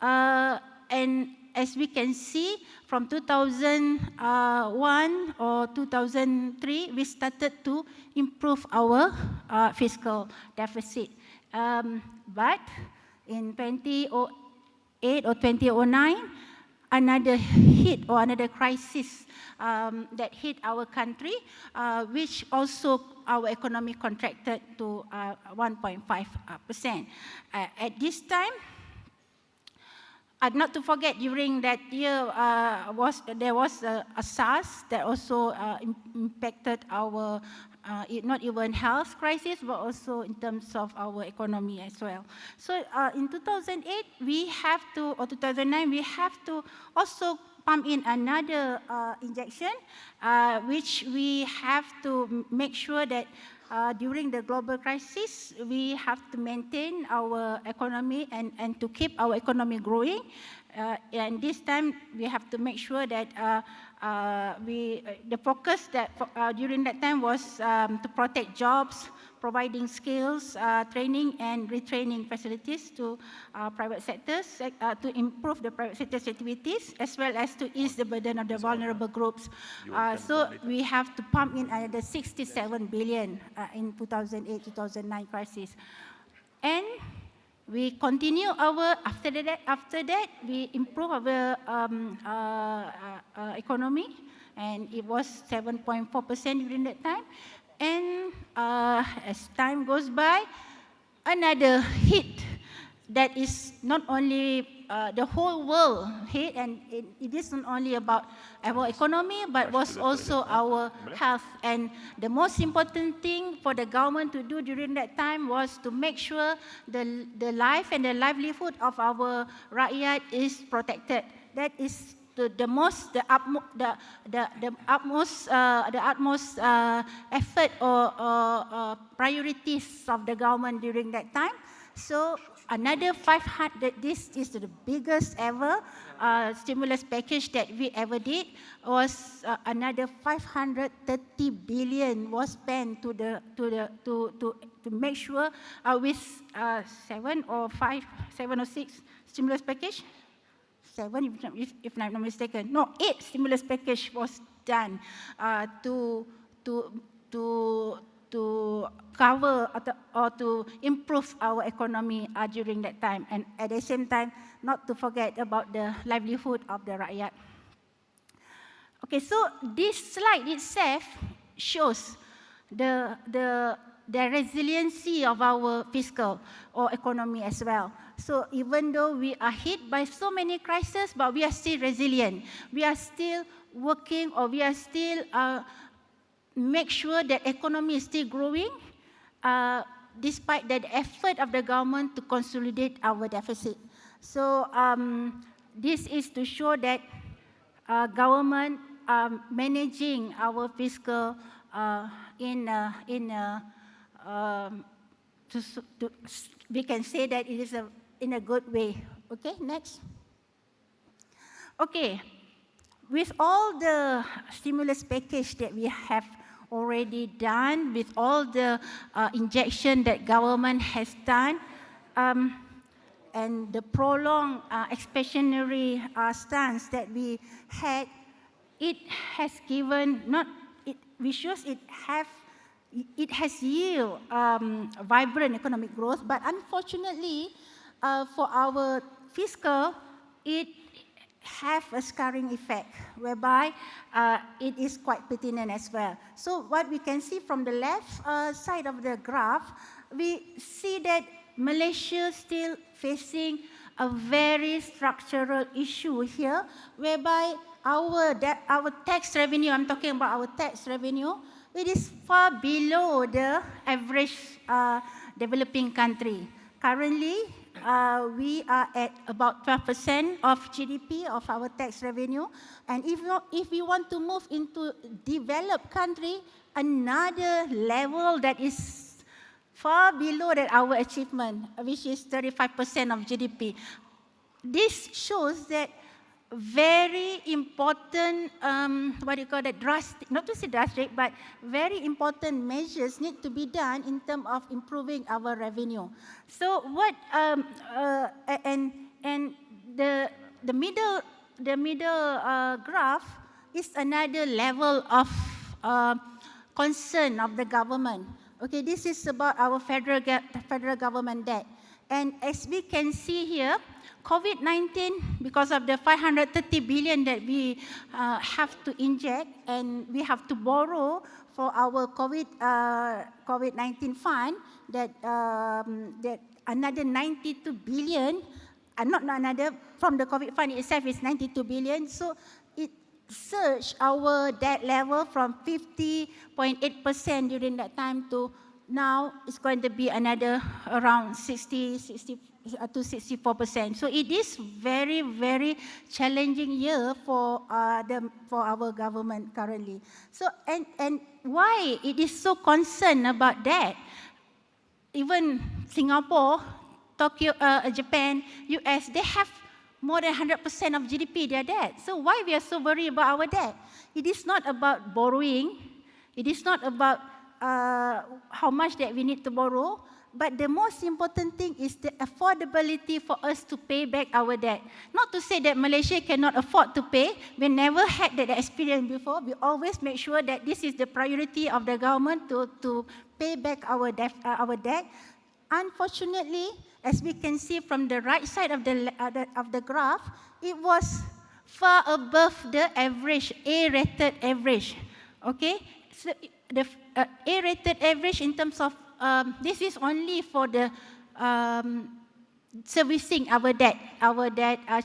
and as we can see, from 2001 or 2003, we started to improve our fiscal deficit. But in 2008 or 2009, another hit or another crisis that hit our country, which also our economy contracted to 1.5%. At this time, not to forget, during that year, there was a SARS that also impacted our, not even health crisis, but also in terms of our economy as well. So in 2008, we have to, or 2009, we have to also pump in another injection, which we have to make sure that during the global crisis, we have to maintain our economy and to keep our economy growing. And this time, we have to make sure that the focus that during that time was to protect jobs, providing skills, training and retraining facilities to private sectors, to improve the private sector's activities, as well as to ease the burden of the vulnerable groups. So we have to pump in another 67 billion in 2008-2009 crisis. And we continue our, after that, we improve our economy, and it was 7.4% during that time. And as time goes by, another hit that is not only the whole world hit, and it isn't only about our economy, but was also our health. And the most important thing for the government to do during that time was to make sure the life and the livelihood of our rakyat is protected. That is the utmost effort or priorities of the government during that time. So another 500, this is the biggest ever stimulus package that we ever did, was another 530 billion was spent to make sure with 7 or 6 stimulus package. 7, if I'm not mistaken. No, 8 stimulus package was done to cover or to improve our economy during that time. And at the same time, not to forget about the livelihood of the rakyat. Okay, so this slide itself shows the resiliency of our fiscal or economy as well. So even though we are hit by so many crises, but we are still resilient. We are still working, or we are still make sure that economy is still growing, despite the effort of the government to consolidate our deficit. So this is to show that government managing our fiscal we can say that it is in a good way. Okay, next. Okay, with all the stimulus package that we have already done, with all the injection that government has done, and the prolonged expansionary stance that we had, it has given it has yielded vibrant economic growth, but unfortunately for our fiscal, it have a scarring effect, whereby it is quite pertinent as well. So what we can see from the left side of the graph, we see that Malaysia still facing a very structural issue here, whereby our tax revenue, I'm talking about our tax revenue, it is far below the average developing country. Currently, we are at about 12% of GDP of our tax revenue. And if we want to move into developed country, another level that is far below that our achievement, which is 35% of GDP. This shows that very important, drastic, not to say drastic, but very important measures need to be done in terms of improving our revenue. So what, and the middle graph is another level of concern of the government. Okay, this is about our federal government debt. And as we can see here, COVID-19, because of the 530 billion that we have to inject and we have to borrow for our COVID-19 fund, that another 92 billion, from the COVID fund itself is 92 billion, so it surged our debt level from 50.8% during that time to now it's going to be another around 60 to 64%. So it is very, very challenging year for our government currently. So and why it is so concerned about that? Even Singapore, Tokyo, Japan, US, they have more than 100% of GDP their debt. So why we are so worried about our debt? It is not about borrowing. It is not about how much that we need to borrow. But the most important thing is the affordability for us to pay back our debt. Not to say that Malaysia cannot afford to pay. We never had that experience before. We always make sure that this is the priority of the government to pay back our debt. Unfortunately, as we can see from the right side of the graph, it was far above the average, A-rated average. Okay, so the A-rated average in terms of this is only for the servicing our debt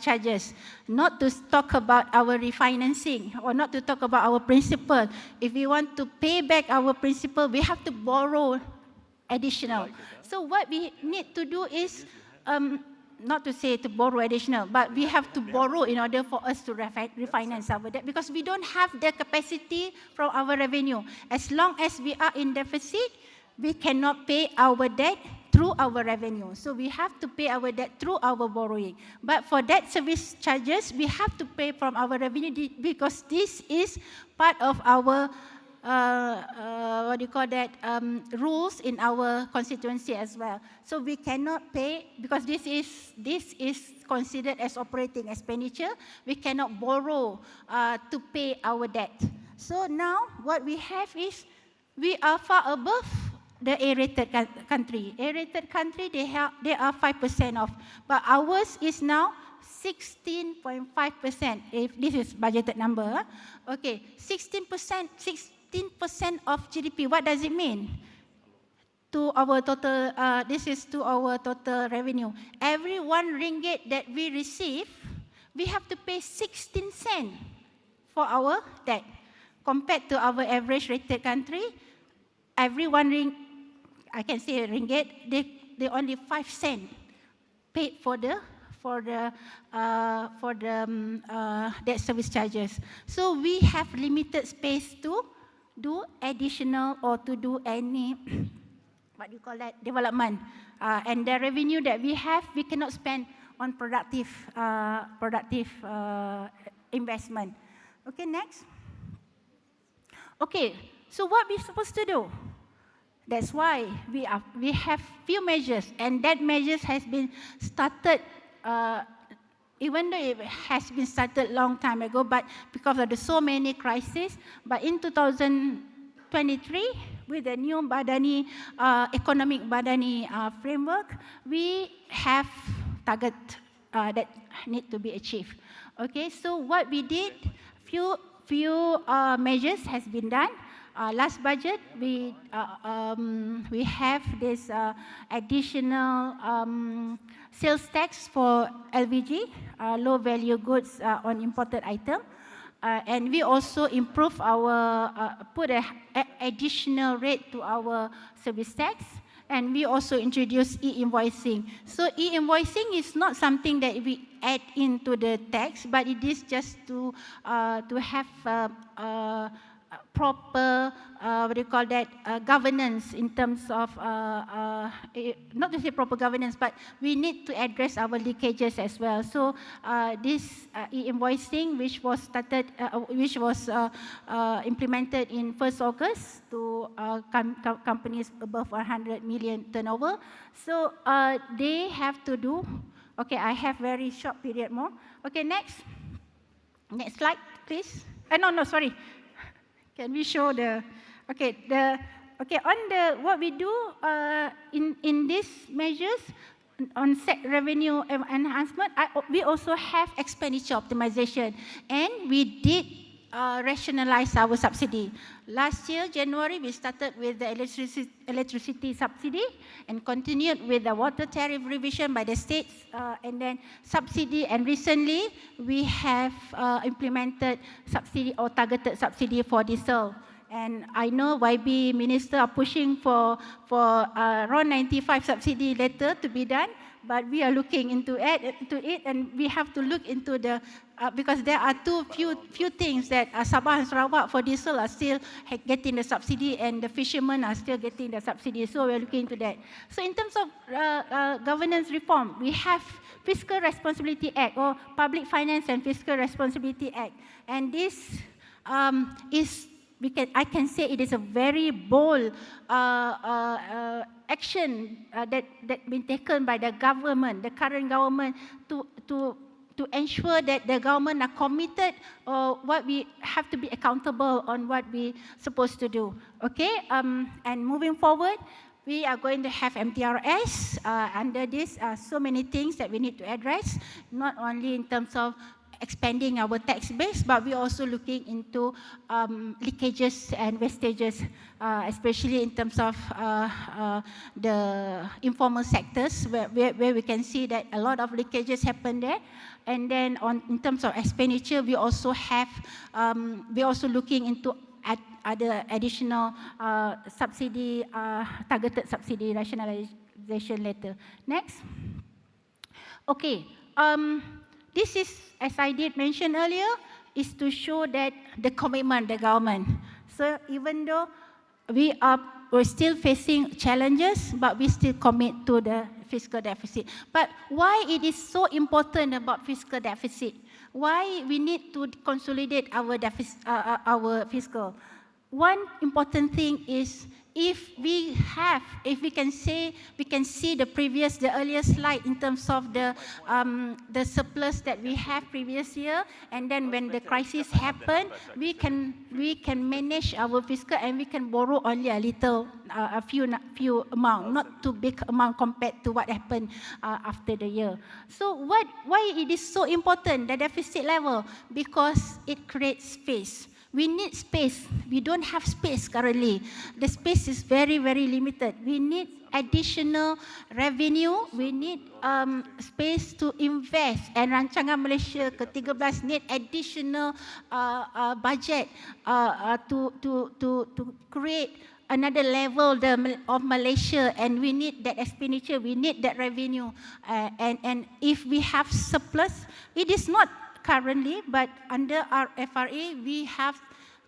charges, not to talk about our refinancing or not to talk about our principal. If we want to pay back our principal, we have to borrow additional. So what we need to do is, not to say to borrow additional, but we have to borrow in order for us to refinance our debt because we don't have the capacity from our revenue. As long as we are in deficit, we cannot pay our debt through our revenue. So we have to pay our debt through our borrowing. But for debt service charges, we have to pay from our revenue because this is part of our rules in our constituency as well. So we cannot pay because this is considered as operating expenditure. We cannot borrow to pay our debt. So now what we have is we are far above the A-rated country. A-rated country, they are 5% off, but ours is now 16.5%. If this is budgeted number, okay, 16% of GDP. What does it mean? To our total, this is to our total revenue. Every 1 ringgit that we receive, we have to pay 16 cents for our debt. Compared to our average rated country, every 1 ringgit, they only 5 cents paid for the debt service charges. So we have limited space to do additional or to do any development. And the revenue that we have, we cannot spend on productive investment. Okay, next. Okay, so what we're supposed to do? That's why we have few measures, and that measures has been started, even though it has been started long time ago, but because of the so many crises. But in 2023, with the new Badani economic Badani framework, we have target that need to be achieved. Okay, so what we did, few measures has been done. Last budget, we have this additional sales tax for LVG, low value goods on imported item. And we also improve put an additional rate to our service tax. And we also introduce e-invoicing. So e-invoicing is not something that we add into the tax, but it is just to have proper, governance in terms of, not to say proper governance, but we need to address our leakages as well. So this e-invoicing, which was implemented in 1st August to companies above 100 million turnover. So they have to do, okay, I have very short period more. Okay, next slide, please. No, sorry. Can we show the, what we do in these measures on set revenue enhancement, we also have expenditure optimization, and we did rationalize our subsidy. Last year, January, we started with the electricity subsidy and continued with the water tariff revision by the states, and then subsidy, and recently we have implemented subsidy or targeted subsidy for diesel. And I know YB minister are pushing for around 95 subsidy later to be done, but we are looking into it, and we have to look into the, because there are few things that Sabah and Sarawak for diesel are still getting the subsidy, and the fishermen are still getting the subsidy, so we are looking into that. So in terms of governance reform, we have Fiscal Responsibility Act, or Public Finance and Fiscal Responsibility Act, and this is, I can say it is a very bold action that been taken by the government, the current government, to ensure that the government are committed, or what we have to be accountable on what we supposed to do. Okay, and moving forward, we are going to have MTRS. Under this, so many things that we need to address, not only in terms of expanding our tax base, but we're also looking into leakages and wastages, especially in terms of the informal sectors, where we can see that a lot of leakages happen there. And then in terms of expenditure, we also have, we're also looking into other additional subsidy, targeted subsidy rationalization later. Next. Okay, this is, as I did mention earlier, is to show that the commitment of the government. So even though we're still facing challenges, but we still commit to the fiscal deficit. But why it is so important about fiscal deficit? Why we need to consolidate our deficit, our fiscal? One important thing is if we can see the earlier slide in terms of the surplus that we have previous year, and then when the crisis happened, we can manage our fiscal and we can borrow only a little, a few amount, not too big amount compared to what happened after the year. So why it is so important, the deficit level? Because it creates space. We need space. We don't have space currently. The space is very, very limited. We need additional revenue. We need space to invest. And Rancangan Malaysia Ketiga need additional budget to create another level of Malaysia, and we need that expenditure. We need that revenue. And if we have surplus, it is not currently, but under our FRA, we have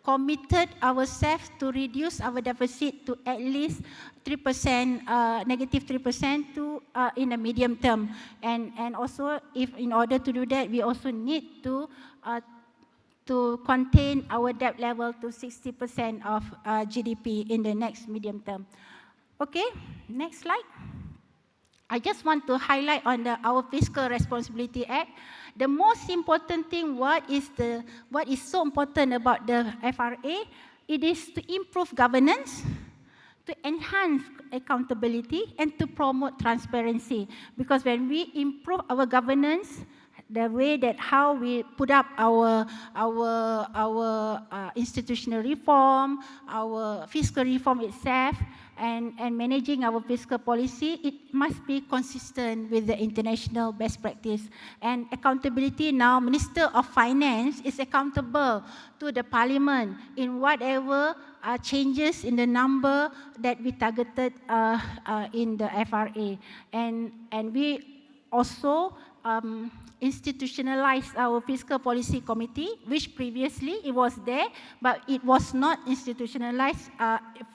committed ourselves to reduce our deficit to at least 3%, negative 3% to in the medium term. And also, if in order to do that, we also need to contain our debt level to 60% of GDP in the next medium term. Okay, next slide. I just want to highlight on our Fiscal Responsibility Act. The most important thing, what is so important about the FRA, it is to improve governance, to enhance accountability, and to promote transparency. Because when we improve our governance, the way that how we put up our institutional reform, our fiscal reform itself, and managing our fiscal policy, it must be consistent with the international best practice. And accountability now, Minister of Finance is accountable to the Parliament in whatever changes in the number that we targeted in the FRA. And we also institutionalized our Fiscal Policy Committee, which previously it was there, but it was not institutionalized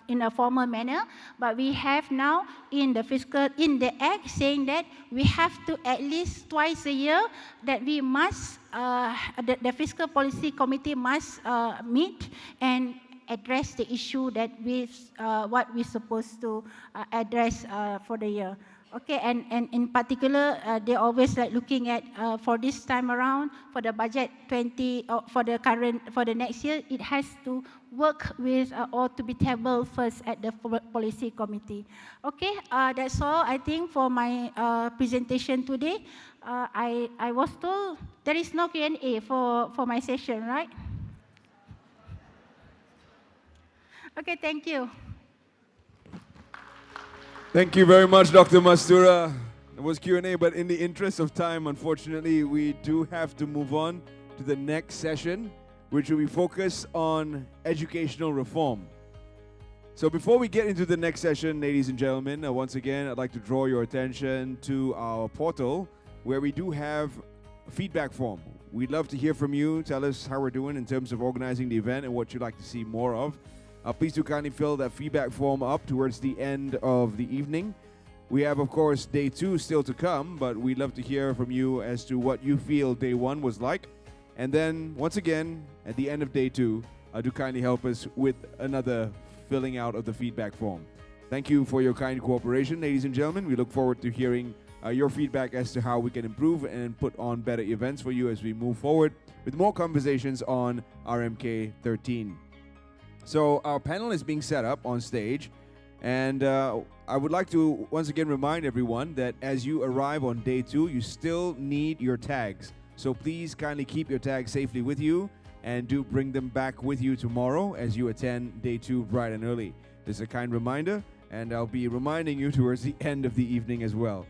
in a formal manner. But we have now in the Act saying that we have to at least twice a year that we must, the Fiscal Policy Committee must meet and address the issue that what we're supposed to address for the year. Okay, and in particular, they always like looking at for this time around for the budget for the next year, it has to work with or to be tabled first at the policy committee. Okay, that's all I think for my presentation today. I was told there is no Q&A for my session, right? Okay, thank you. Thank you very much, Dr. Mastura. It was Q&A, but in the interest of time, unfortunately, we do have to move on to the next session, which will be focused on educational reform. So before we get into the next session, ladies and gentlemen, once again, I'd like to draw your attention to our portal, where we do have a feedback form. We'd love to hear from you. Tell us how we're doing in terms of organizing the event and what you'd like to see more of. Please do kindly fill that feedback form up towards the end of the evening. We have, of course, day 2 still to come, but we'd love to hear from you as to what you feel day 1 was like. And then, once again, at the end of day 2, do kindly help us with another filling out of the feedback form. Thank you for your kind cooperation, ladies and gentlemen. We look forward to hearing your feedback as to how we can improve and put on better events for you as we move forward with more conversations on RMK 13. So our panel is being set up on stage, and I would like to once again remind everyone that as you arrive on day 2, you still need your tags. So please kindly keep your tags safely with you and do bring them back with you tomorrow as you attend day 2 bright and early. This is a kind reminder, and I'll be reminding you towards the end of the evening as well.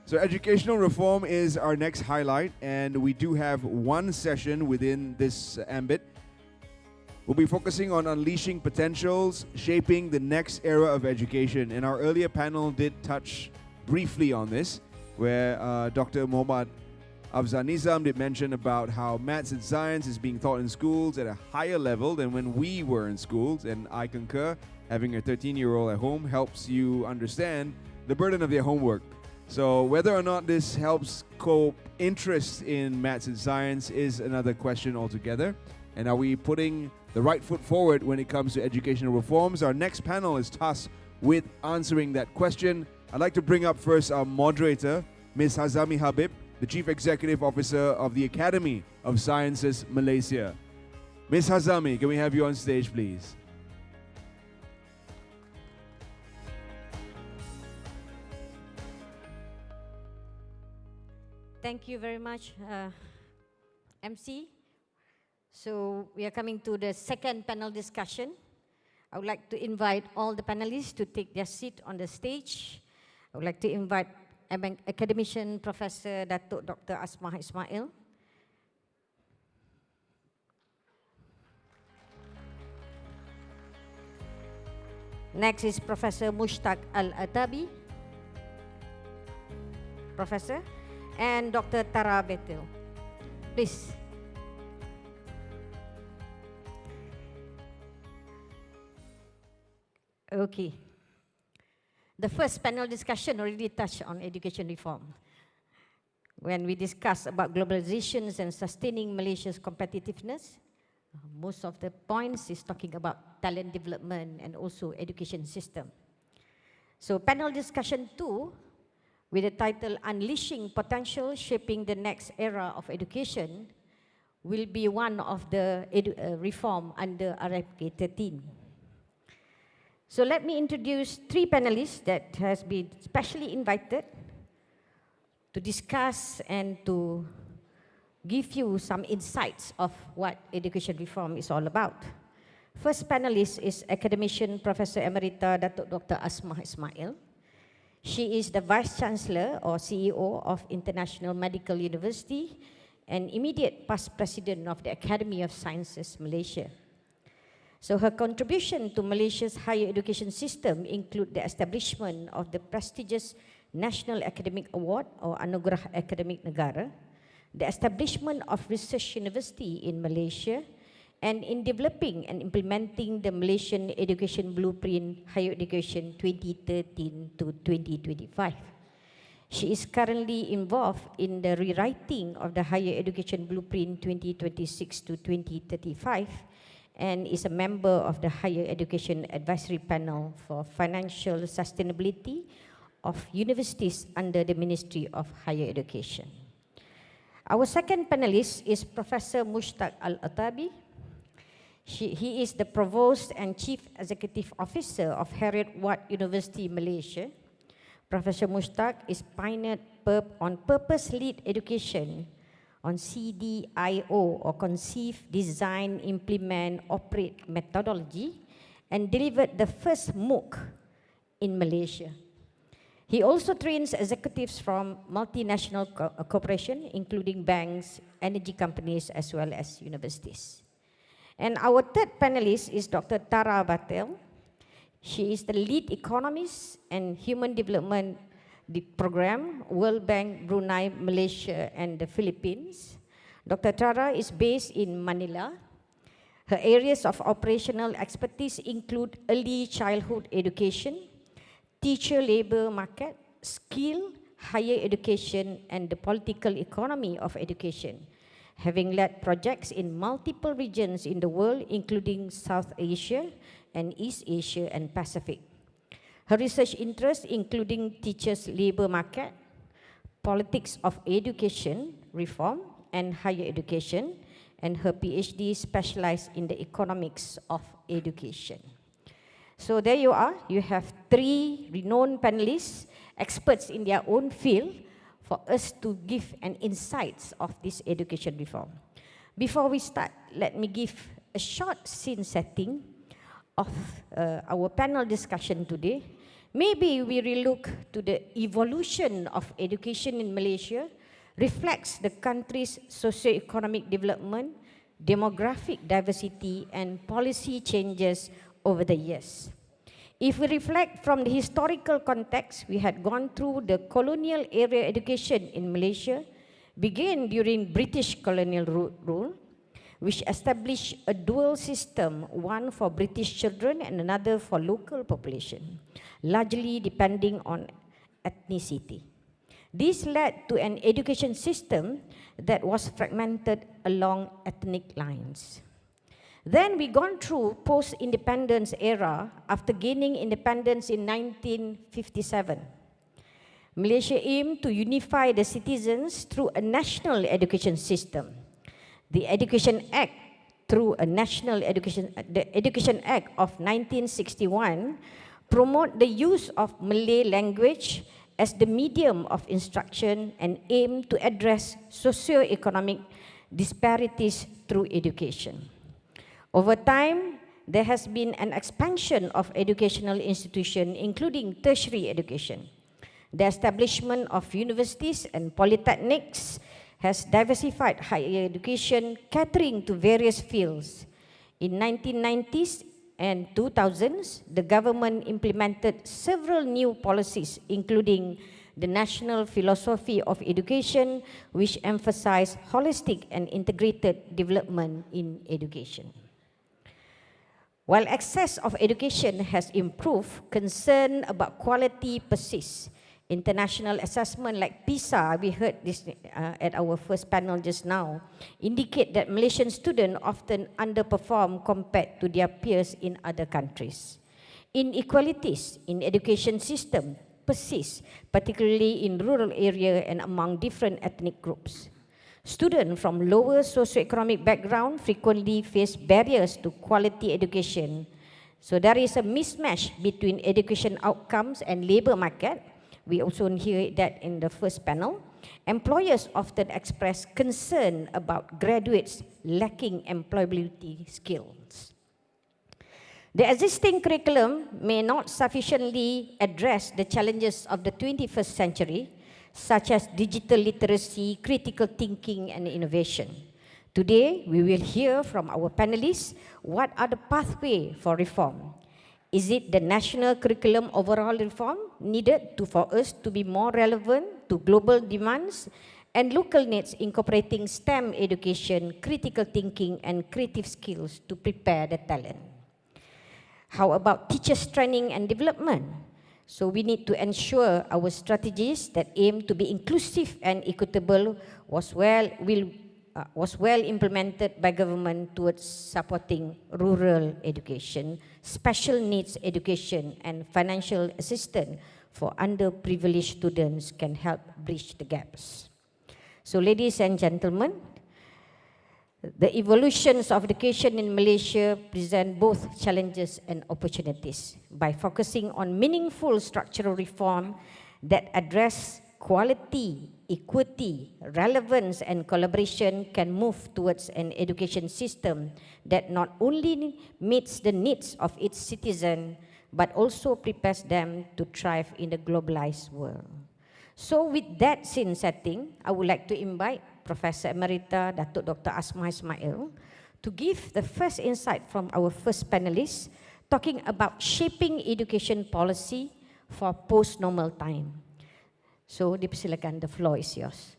So educational reform is our next highlight, and we do have one session within this ambit. We'll be focusing on unleashing potentials, shaping the next era of education. And our earlier panel did touch briefly on this, where Dr. Mohammad Afzal Nizam did mention about how maths and science is being taught in schools at a higher level than when we were in schools. And I concur, having a 13-year-old at home helps you understand the burden of their homework. So whether or not this helps cope interest in maths and science is another question altogether. And are we putting the right foot forward when it comes to educational reforms? Our next panel is tasked with answering that question. I'd like to bring up first our moderator, Ms. Hazami Habib, the Chief Executive Officer of the Academy of Sciences, Malaysia. Ms. Hazami, can we have you on stage, please? Thank you very much, MC. So we are coming to the second panel discussion. I would like to invite all the panelists to take their seat on the stage. I would like to invite academician Professor Datuk Dr. Asmah Ismail. Next is Professor Mushtaq Al-Atabi, Professor, and Dr. Tara Betel. Please. Okay. The first panel discussion already touched on education reform. When we discuss about globalization and sustaining Malaysia's competitiveness, most of the points is talking about talent development and also education system. So panel discussion 2, with the title Unleashing Potential, Shaping the Next Era of Education, will be one of the reform under RFK 13. So let me introduce 3 panelists that has been specially invited to discuss and to give you some insights of what education reform is all about. First panelist is academician Professor Emerita Datuk Dr. Asmah Ismail. She is the Vice Chancellor or CEO of International Medical University and immediate past President of the Academy of Sciences, Malaysia. So her contribution to Malaysia's higher education system include the establishment of the prestigious National Academic Award or Anugerah Akademik Negara, the establishment of research university in Malaysia, and in developing and implementing the Malaysian Education Blueprint Higher Education 2013 to 2025. She is currently involved in the rewriting of the Higher Education Blueprint 2026 to 2035 and is a member of the Higher Education Advisory Panel for Financial Sustainability of Universities under the Ministry of Higher Education. Our second panelist is Professor Mushtaq Al-Atabi. He is the Provost and Chief Executive Officer of Harriet Ward University, Malaysia. Professor Mushtaq is pioneered on purpose-led education on CDIO or Conceive, Design, Implement, Operate methodology and delivered the first MOOC in Malaysia. He also trains executives from multinational corporations, including banks, energy companies, as well as universities. And our third panelist is Dr. Tara Betel. She is the lead economist and human development program, World Bank, Brunei, Malaysia, and the Philippines. Dr. Tara is based in Manila. Her areas of operational expertise include early childhood education, teacher labor market, skill, higher education, and the political economy of education, having led projects in multiple regions in the world, including South Asia and East Asia and Pacific. Her research interests including teachers' labor market, politics of education reform, and higher education, and her PhD specialized in the economics of education. So there you are. You have 3 renowned panelists, experts in their own field, for us to give an insights of this education reform. Before we start, let me give a short scene setting of our panel discussion today. Maybe we relook to the evolution of education in Malaysia reflects the country's socio-economic development, demographic diversity, and policy changes over the years. If we reflect from the historical context, we had gone through the colonial era education in Malaysia, began during British colonial rule, which established a dual system, one for British children and another for local population, largely depending on ethnicity. This led to an education system that was fragmented along ethnic lines. Then we gone through post-independence era after gaining independence in 1957. Malaysia aimed to unify the citizens through a national education system. The Education Act through a national education, the Education Act of 1961 promote the use of Malay language as the medium of instruction and aim to address socio-economic disparities through education. Over time, there has been an expansion of educational institutions, including tertiary education. The establishment of universities and polytechnics has diversified higher education, catering to various fields. In 1990s and 2000s, the government implemented several new policies, including the National Philosophy of Education, which emphasized holistic and integrated development in education. While access of education has improved, concern about quality persists. International assessment like PISA, we heard this at our first panel just now, indicate that Malaysian students often underperform compared to their peers in other countries. Inequalities in education system persist, particularly in rural areas and among different ethnic groups. Students from lower socioeconomic background frequently face barriers to quality education. So there is a mismatch between education outcomes and labor market. We also hear that in the first panel. Employers often express concern about graduates lacking employability skills. The existing curriculum may not sufficiently address the challenges of the 21st century, such as digital literacy, critical thinking, and innovation. Today, we will hear from our panelists what are the pathways for reform. Is it the national curriculum overall reform needed for us to be more relevant to global demands and local needs, incorporating STEM education, critical thinking, and creative skills to prepare the talent? How about teachers' training and development? So we need to ensure our strategies that aim to be inclusive and equitable was well implemented by government towards supporting rural education, special needs education, and financial assistance for underprivileged students can help bridge the gaps. So ladies and gentlemen, the evolutions of education in Malaysia present both challenges and opportunities. By focusing on meaningful structural reform that address quality, equity, relevance, and collaboration can move towards an education system that not only meets the needs of its citizens, but also prepares them to thrive in the globalized world. So with that scene setting, I would like to invite Professor Emerita Datuk Dr. Asma Ismail to give the first insight from our first panelist talking about shaping education policy for post-normal time. So dipersilakan, the floor is yours.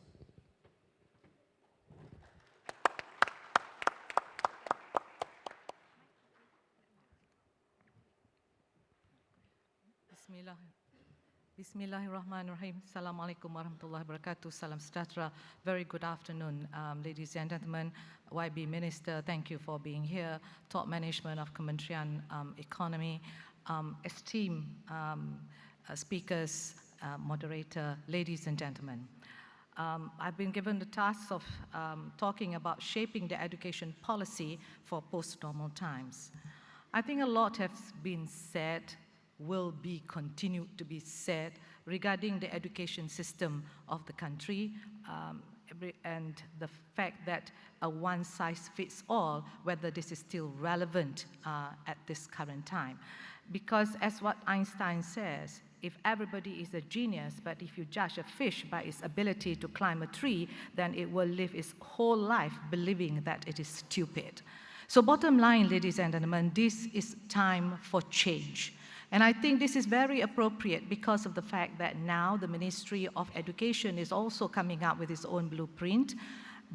Bismillahirrahmanirrahim. Assalamualaikum warahmatullahi wabarakatuh. Salam sejahtera. Very good afternoon, ladies and gentlemen. YB Minister, thank you for being here. Top management of Kementerian Ekonomi, esteemed speakers, moderator, ladies and gentlemen. I've been given the task of talking about shaping the education policy for post-normal times. I think a lot has been said will be continued to be said regarding the education system of the country, and the fact that a one-size-fits-all, whether this is still relevant at this current time. Because as what Einstein says, if everybody is a genius, but if you judge a fish by its ability to climb a tree, then it will live its whole life believing that it is stupid. So bottom line, ladies and gentlemen, this is time for change. And I think this is very appropriate because of the fact that now the Ministry of Education is also coming up with its own blueprint.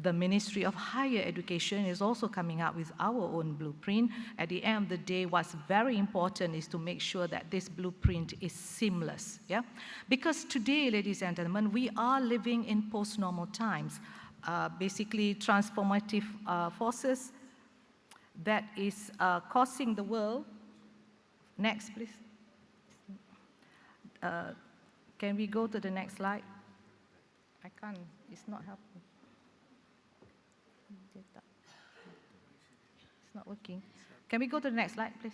The Ministry of Higher Education is also coming up with our own blueprint. At the end of the day, what's very important is to make sure that this blueprint is seamless. Yeah? Because today, ladies and gentlemen, we are living in post-normal times. Basically, transformative forces that is causing the world. Next, please. Can we go to the next slide? I can't, it's not helping. It's not working. Can we go to the next slide, please?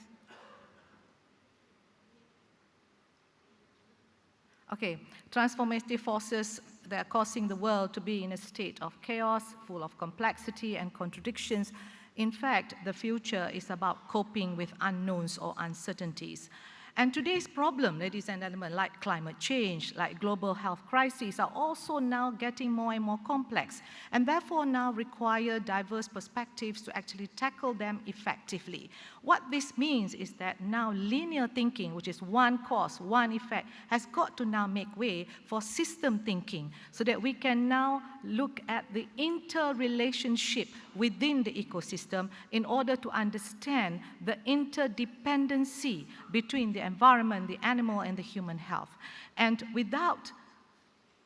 Okay, transformative forces that are causing the world to be in a state of chaos, full of complexity and contradictions. In fact, the future is about coping with unknowns or uncertainties. And today's problem, ladies and gentlemen, like climate change, like global health crises, are also now getting more and more complex, and therefore now require diverse perspectives to actually tackle them effectively. What this means is that now linear thinking, which is one cause, one effect, has got to now make way for system thinking, so that we can now look at the interrelationship within the ecosystem in order to understand the interdependency between the environment, the animal, and the human health. And without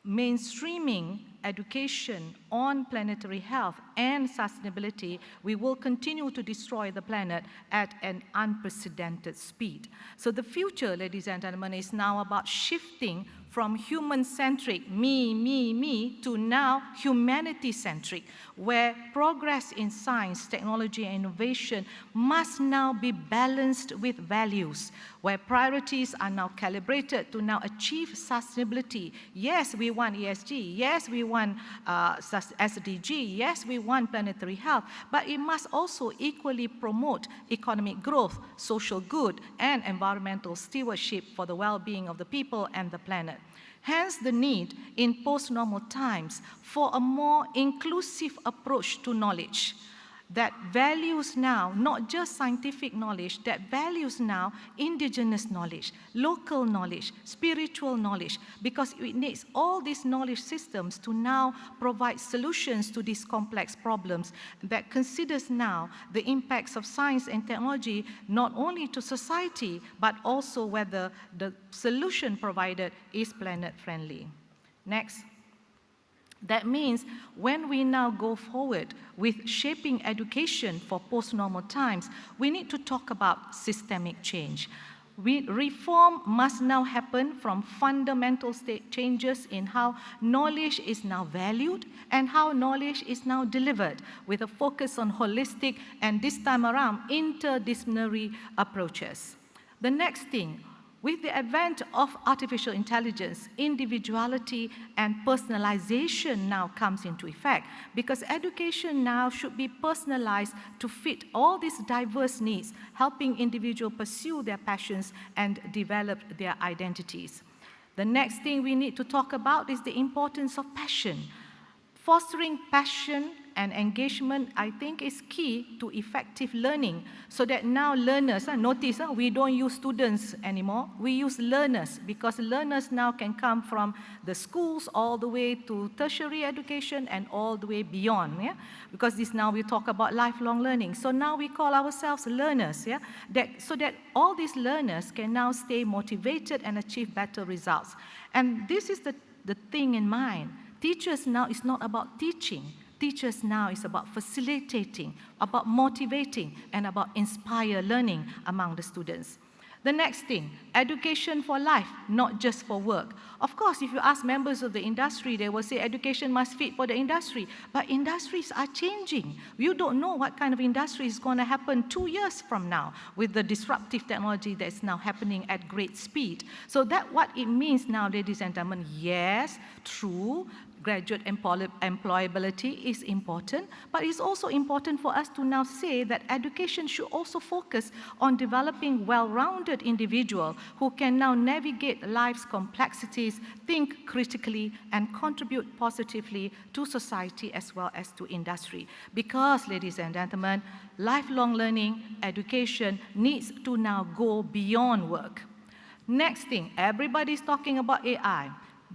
mainstreaming education on planetary health and sustainability, we will continue to destroy the planet at an unprecedented speed. So the future, ladies and gentlemen, is now about shifting from human-centric, me, to now humanity-centric, where progress in science, technology, and innovation must now be balanced with values, where priorities are now calibrated to now achieve sustainability. Yes, we want ESG. Yes, we want SDG. Yes, we want planetary health, but it must also equally promote economic growth, social good, and environmental stewardship for the well-being of the people and the planet. Hence the need in post-normal times for a more inclusive approach to knowledge that values now not just scientific knowledge, that values now indigenous knowledge, local knowledge, spiritual knowledge, because it needs all these knowledge systems to now provide solutions to these complex problems that considers now the impacts of science and technology not only to society, but also whether the solution provided is planet-friendly. Next. That means when we now go forward with shaping education for post-normal times, we need to talk about systemic change. Reform must now happen from fundamental state changes in how knowledge is now valued and how knowledge is now delivered, with a focus on holistic and this time around interdisciplinary approaches. The next thing, with the advent of artificial intelligence, individuality and personalization now comes into effect, because education now should be personalized to fit all these diverse needs, helping individuals pursue their passions and develop their identities. The next thing we need to talk about is the importance of passion. Fostering passion and engagement, I think, is key to effective learning, so that now learners, notice we don't use students anymore, we use learners, because learners now can come from the schools all the way to tertiary education and all the way beyond, yeah? Because this now we talk about lifelong learning. So now we call ourselves learners, yeah? So that all these learners can now stay motivated and achieve better results. And this is the thing in mind. Teachers now is not about teaching. Teachers now is about facilitating, about motivating, and about inspire learning among the students. The next thing, education for life, not just for work. Of course, if you ask members of the industry, they will say education must fit for the industry. But industries are changing. You don't know what kind of industry is going to happen 2 years from now with the disruptive technology that's now happening at great speed. So that's what it means now, ladies and gentlemen. Yes, true, graduate employability is important, but it's also important for us to now say that education should also focus on developing well-rounded individuals who can now navigate life's complexities, think critically, and contribute positively to society as well as to industry. Because, ladies and gentlemen, lifelong learning, education needs to now go beyond work. Next thing, everybody's talking about AI.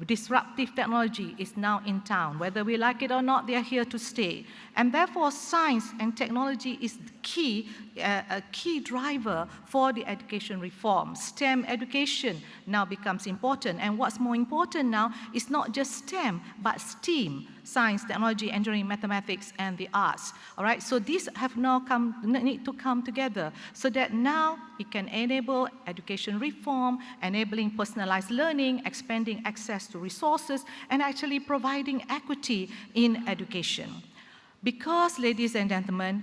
Disruptive technology is now in town. Whether we like it or not, they are here to stay. And therefore, science and technology is key, a key driver for the education reform. STEM education now becomes important. And what's more important now is not just STEM, but STEAM, science, technology, engineering, mathematics, and the arts. All right, so these have now need to come together so that now it can enable education reform, enabling personalized learning, expanding access to resources, and actually providing equity in education. Because, ladies and gentlemen,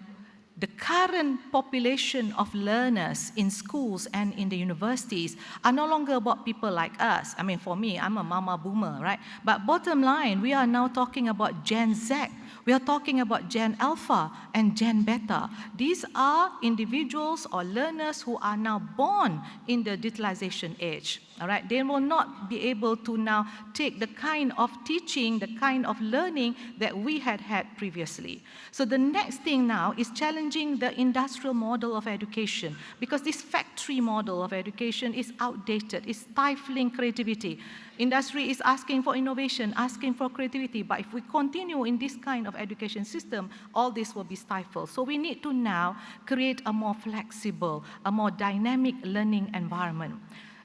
the current population of learners in schools and in the universities are no longer about people like us. I mean, for me, I'm a mama boomer, right? But bottom line, we are now talking about Gen Z. We are talking about Gen Alpha and Gen Beta. These are individuals or learners who are now born in the digitalization age. All right, they will not be able to now take the kind of teaching, the kind of learning that we had previously. So the next thing now is challenging the industrial model of education, because this factory model of education is outdated, it's stifling creativity. Industry is asking for innovation, asking for creativity, but if we continue in this kind of education system, all this will be stifled. So we need to now create a more flexible, a more dynamic learning environment.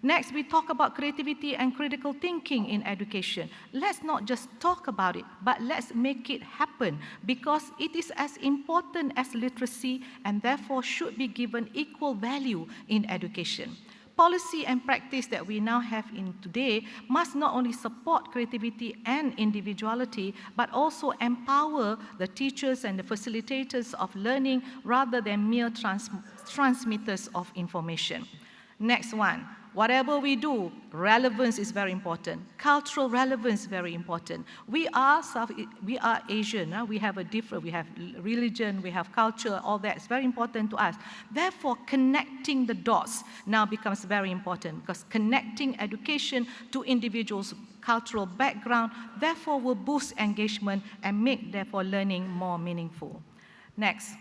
Next, we talk about creativity and critical thinking in education. Let's not just talk about it, but let's make it happen, because it is as important as literacy and therefore should be given equal value in education. Policy and practice that we now have in today must not only support creativity and individuality, but also empower the teachers and the facilitators of learning rather than mere transmitters of information. Next one. Whatever we do, relevance is very important. Cultural relevance is very important. We are Asian. We have we have religion, we have culture, all that is very important to us. Therefore, connecting the dots now becomes very important, because connecting education to individuals' cultural background, therefore will boost engagement and make, therefore, learning more meaningful. Next.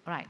Right.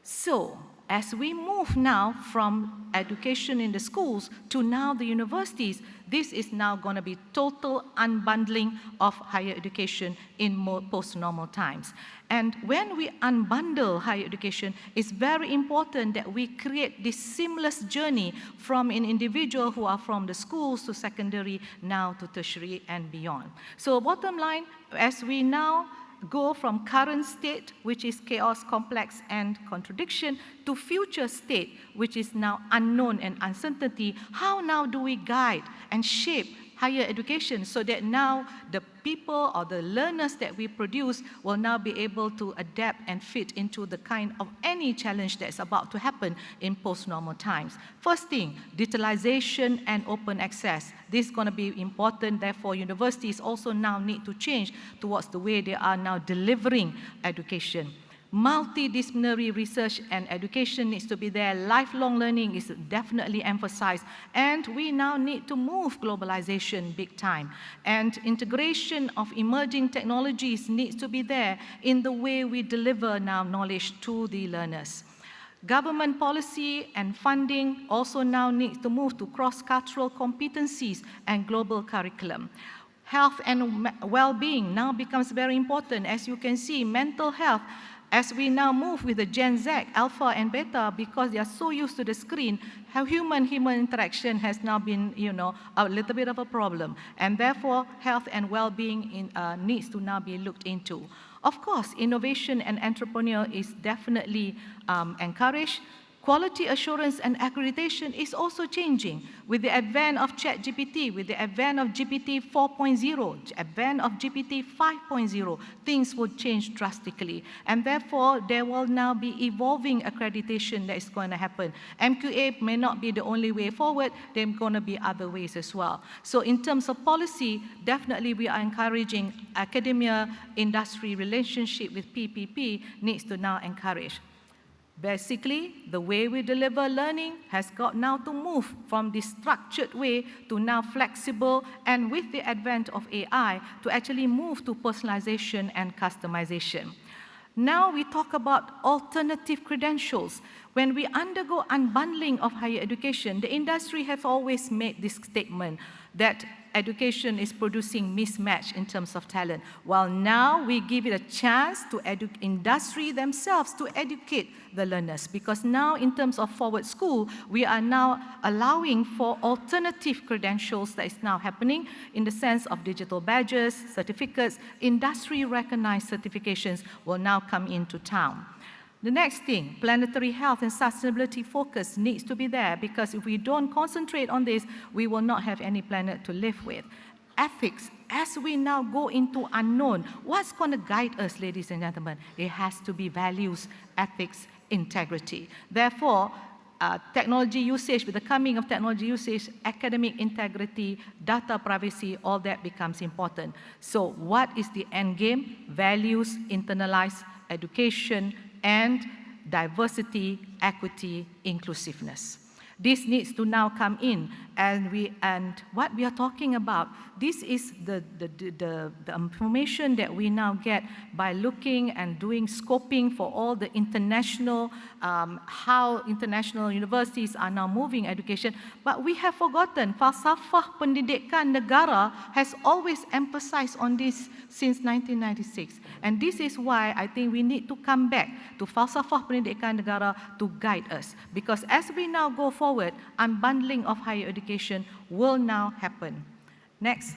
So, as we move now from education in the schools to now the universities, this is now going to be total unbundling of higher education in post-normal times. And when we unbundle higher education, it's very important that we create this seamless journey from an individual who are from the schools to secondary, now to tertiary and beyond. So bottom line, as we now go from current state, which is chaos, complex, and contradiction, to future state, which is now unknown and uncertainty, how now do we guide and shape higher education so that now the people or the learners that we produce will now be able to adapt and fit into the kind of any challenge that's about to happen in post-normal times. First thing, digitalization and open access. This is going to be important, therefore universities also now need to change towards the way they are now delivering education. Multidisciplinary research and education needs to be there. Lifelong learning is definitely emphasized. And we now need to move globalization big time. And integration of emerging technologies needs to be there in the way we deliver now knowledge to the learners. Government policy and funding also now needs to move to cross-cultural competencies and global curriculum. Health and well-being now becomes very important. As you can see, mental health, as we now move with the Gen Z, Alpha and Beta, because they are so used to the screen, how human interaction has now been, a little bit of a problem. And therefore, health and well-being needs to now be looked into. Of course, innovation and entrepreneur is definitely encouraged. Quality assurance and accreditation is also changing. With the advent of ChatGPT, with the advent of GPT 4.0, advent of GPT 5.0, things will change drastically. And therefore, there will now be evolving accreditation that is going to happen. MQA may not be the only way forward, there are going to be other ways as well. So in terms of policy, definitely we are encouraging academia-industry relationship with PPP needs to now encourage. Basically, the way we deliver learning has got now to move from this structured way to now flexible, and with the advent of AI, to actually move to personalization and customization. Now we talk about alternative credentials. When we undergo unbundling of higher education, the industry has always made this statement that education is producing mismatch in terms of talent. While now we give it a chance to industry themselves to educate the learners, because now in terms of forward school, we are now allowing for alternative credentials that is now happening in the sense of digital badges, certificates, industry recognized certifications will now come into town. The next thing, planetary health and sustainability focus needs to be there, because if we don't concentrate on this, we will not have any planet to live with. Ethics, as we now go into unknown, what's going to guide us, ladies and gentlemen? It has to be values, ethics, integrity. Therefore, technology usage, with the coming of technology usage, academic integrity, data privacy, all that becomes important. So what is the end game? Values, internalized education, and diversity, equity, inclusiveness. This needs to now come in, and what we are talking about, this is the information that we now get by looking and doing scoping for all the international, how international universities are now moving education. But we have forgotten, falsafah pendidikan negara has always emphasized on this since 1996. And this is why I think we need to come back to falsafah pendidikan negara to guide us. Because as we now go forward, unbundling of higher education will now happen. Next.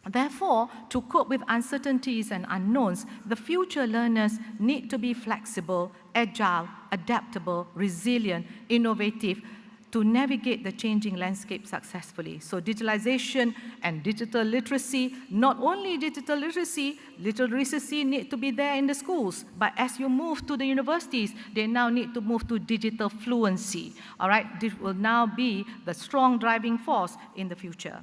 Therefore, to cope with uncertainties and unknowns, the future learners need to be flexible, agile, adaptable, resilient, innovative, to navigate the changing landscape successfully. So digitalization and digital literacy, not only digital literacy need to be there in the schools, but as you move to the universities, they now need to move to digital fluency. All right, this will now be the strong driving force in the future.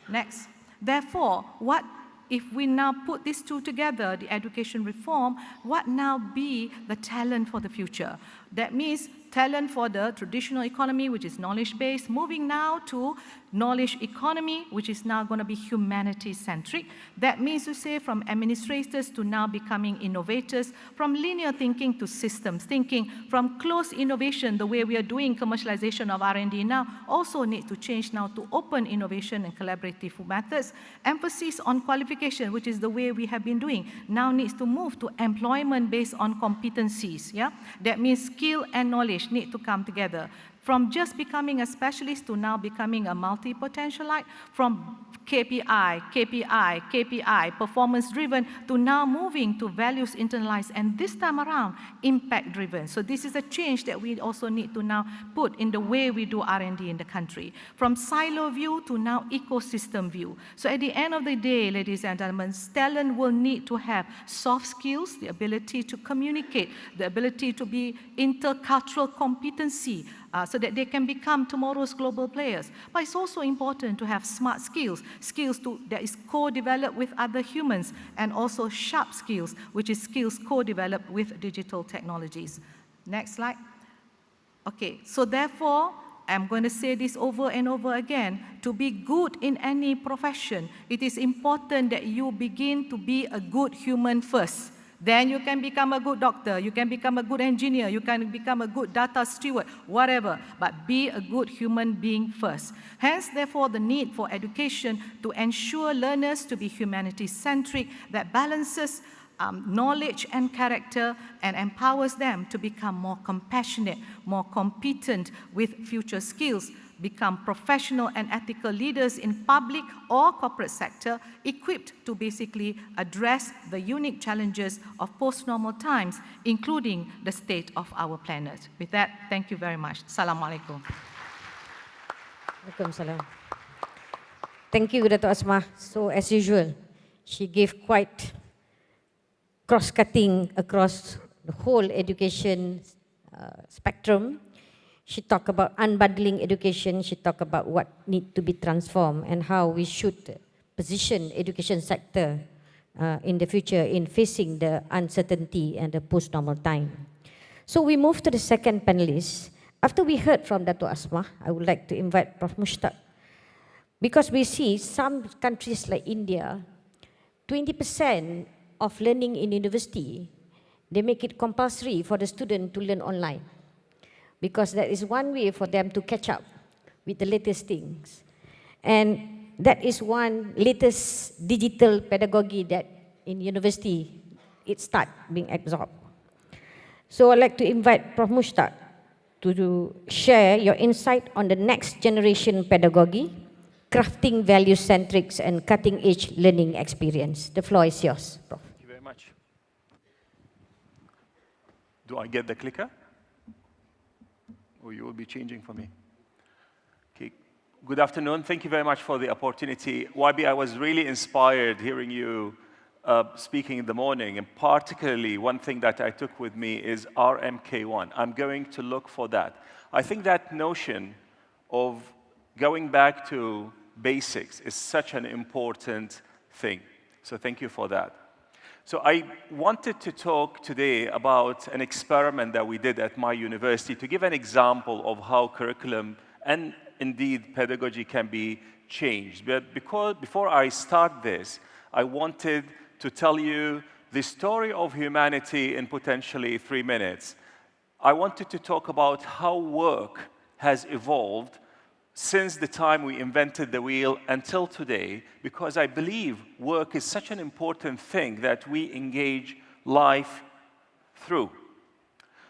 Next. Therefore, what if we now put these two together, the education reform, what now be the talent for the future? That means talent for the traditional economy, which is knowledge-based, moving now to knowledge economy, which is now going to be humanity-centric. That means to say from administrators to now becoming innovators, from linear thinking to systems thinking, from closed innovation, the way we are doing commercialization of R&D now, also needs to change now to open innovation and collaborative methods. Emphasis on qualification, which is the way we have been doing, now needs to move to employment based on competencies. Yeah? That means skill and knowledge need to come together. From just becoming a specialist to now becoming a multi-potentialite, from KPI, performance-driven, to now moving to values internalized, and this time around, impact-driven. So this is a change that we also need to now put in the way we do R&D in the country. From silo view to now ecosystem view. So at the end of the day, ladies and gentlemen, talent will need to have soft skills, the ability to communicate, the ability to be intercultural competency, so that they can become tomorrow's global players. But it's also important to have smart skills, skills that is co-developed with other humans, and also sharp skills, which is skills co-developed with digital technologies. Next slide. Okay, so therefore, I'm going to say this over and over again, to be good in any profession, it is important that you begin to be a good human first. Then you can become a good doctor, you can become a good engineer, you can become a good data steward, whatever, but be a good human being first. Hence, therefore, the need for education to ensure learners to be humanity-centric, that balances knowledge and character and empowers them to become more compassionate, more competent with future skills. become professional and ethical leaders in public or corporate sector, equipped to basically address the unique challenges of post-normal times, including the state of our planet. With that, thank you very much. Assalamualaikum. Waalaikumsalam. Thank you, Dato' Asmah. So, as usual, she gave quite cross-cutting across the whole education spectrum. She talked about unbundling education. She talked about what needs to be transformed and how we should position education sector in the future in facing the uncertainty and the post-normal time. So we move to the second panelist. After we heard from Dato' Asmah, I would like to invite Prof. Mushtaq. Because we see some countries like India, 20% of learning in university, they make it compulsory for the student to learn online. Because that is one way for them to catch up with the latest things. And that is one latest digital pedagogy that in university, it starts being absorbed. So I'd like to invite Prof. Mushtaq to share your insight on the next generation pedagogy, crafting value-centric and cutting-edge learning experience. The floor is yours, Prof. Thank you very much. Do I get the clicker? Or you will be changing for me? Okay. Good afternoon. Thank you very much for the opportunity. YB, I was really inspired hearing you speaking in the morning, and particularly one thing that I took with me is RMK1. I'm going to look for that. I think that notion of going back to basics is such an important thing. So thank you for that. So I wanted to talk today about an experiment that we did at my university to give an example of how curriculum and indeed pedagogy can be changed. But before I start this, I wanted to tell you the story of humanity in potentially 3 minutes. I wanted to talk about how work has evolved since the time we invented the wheel until today, because I believe work is such an important thing that we engage life through.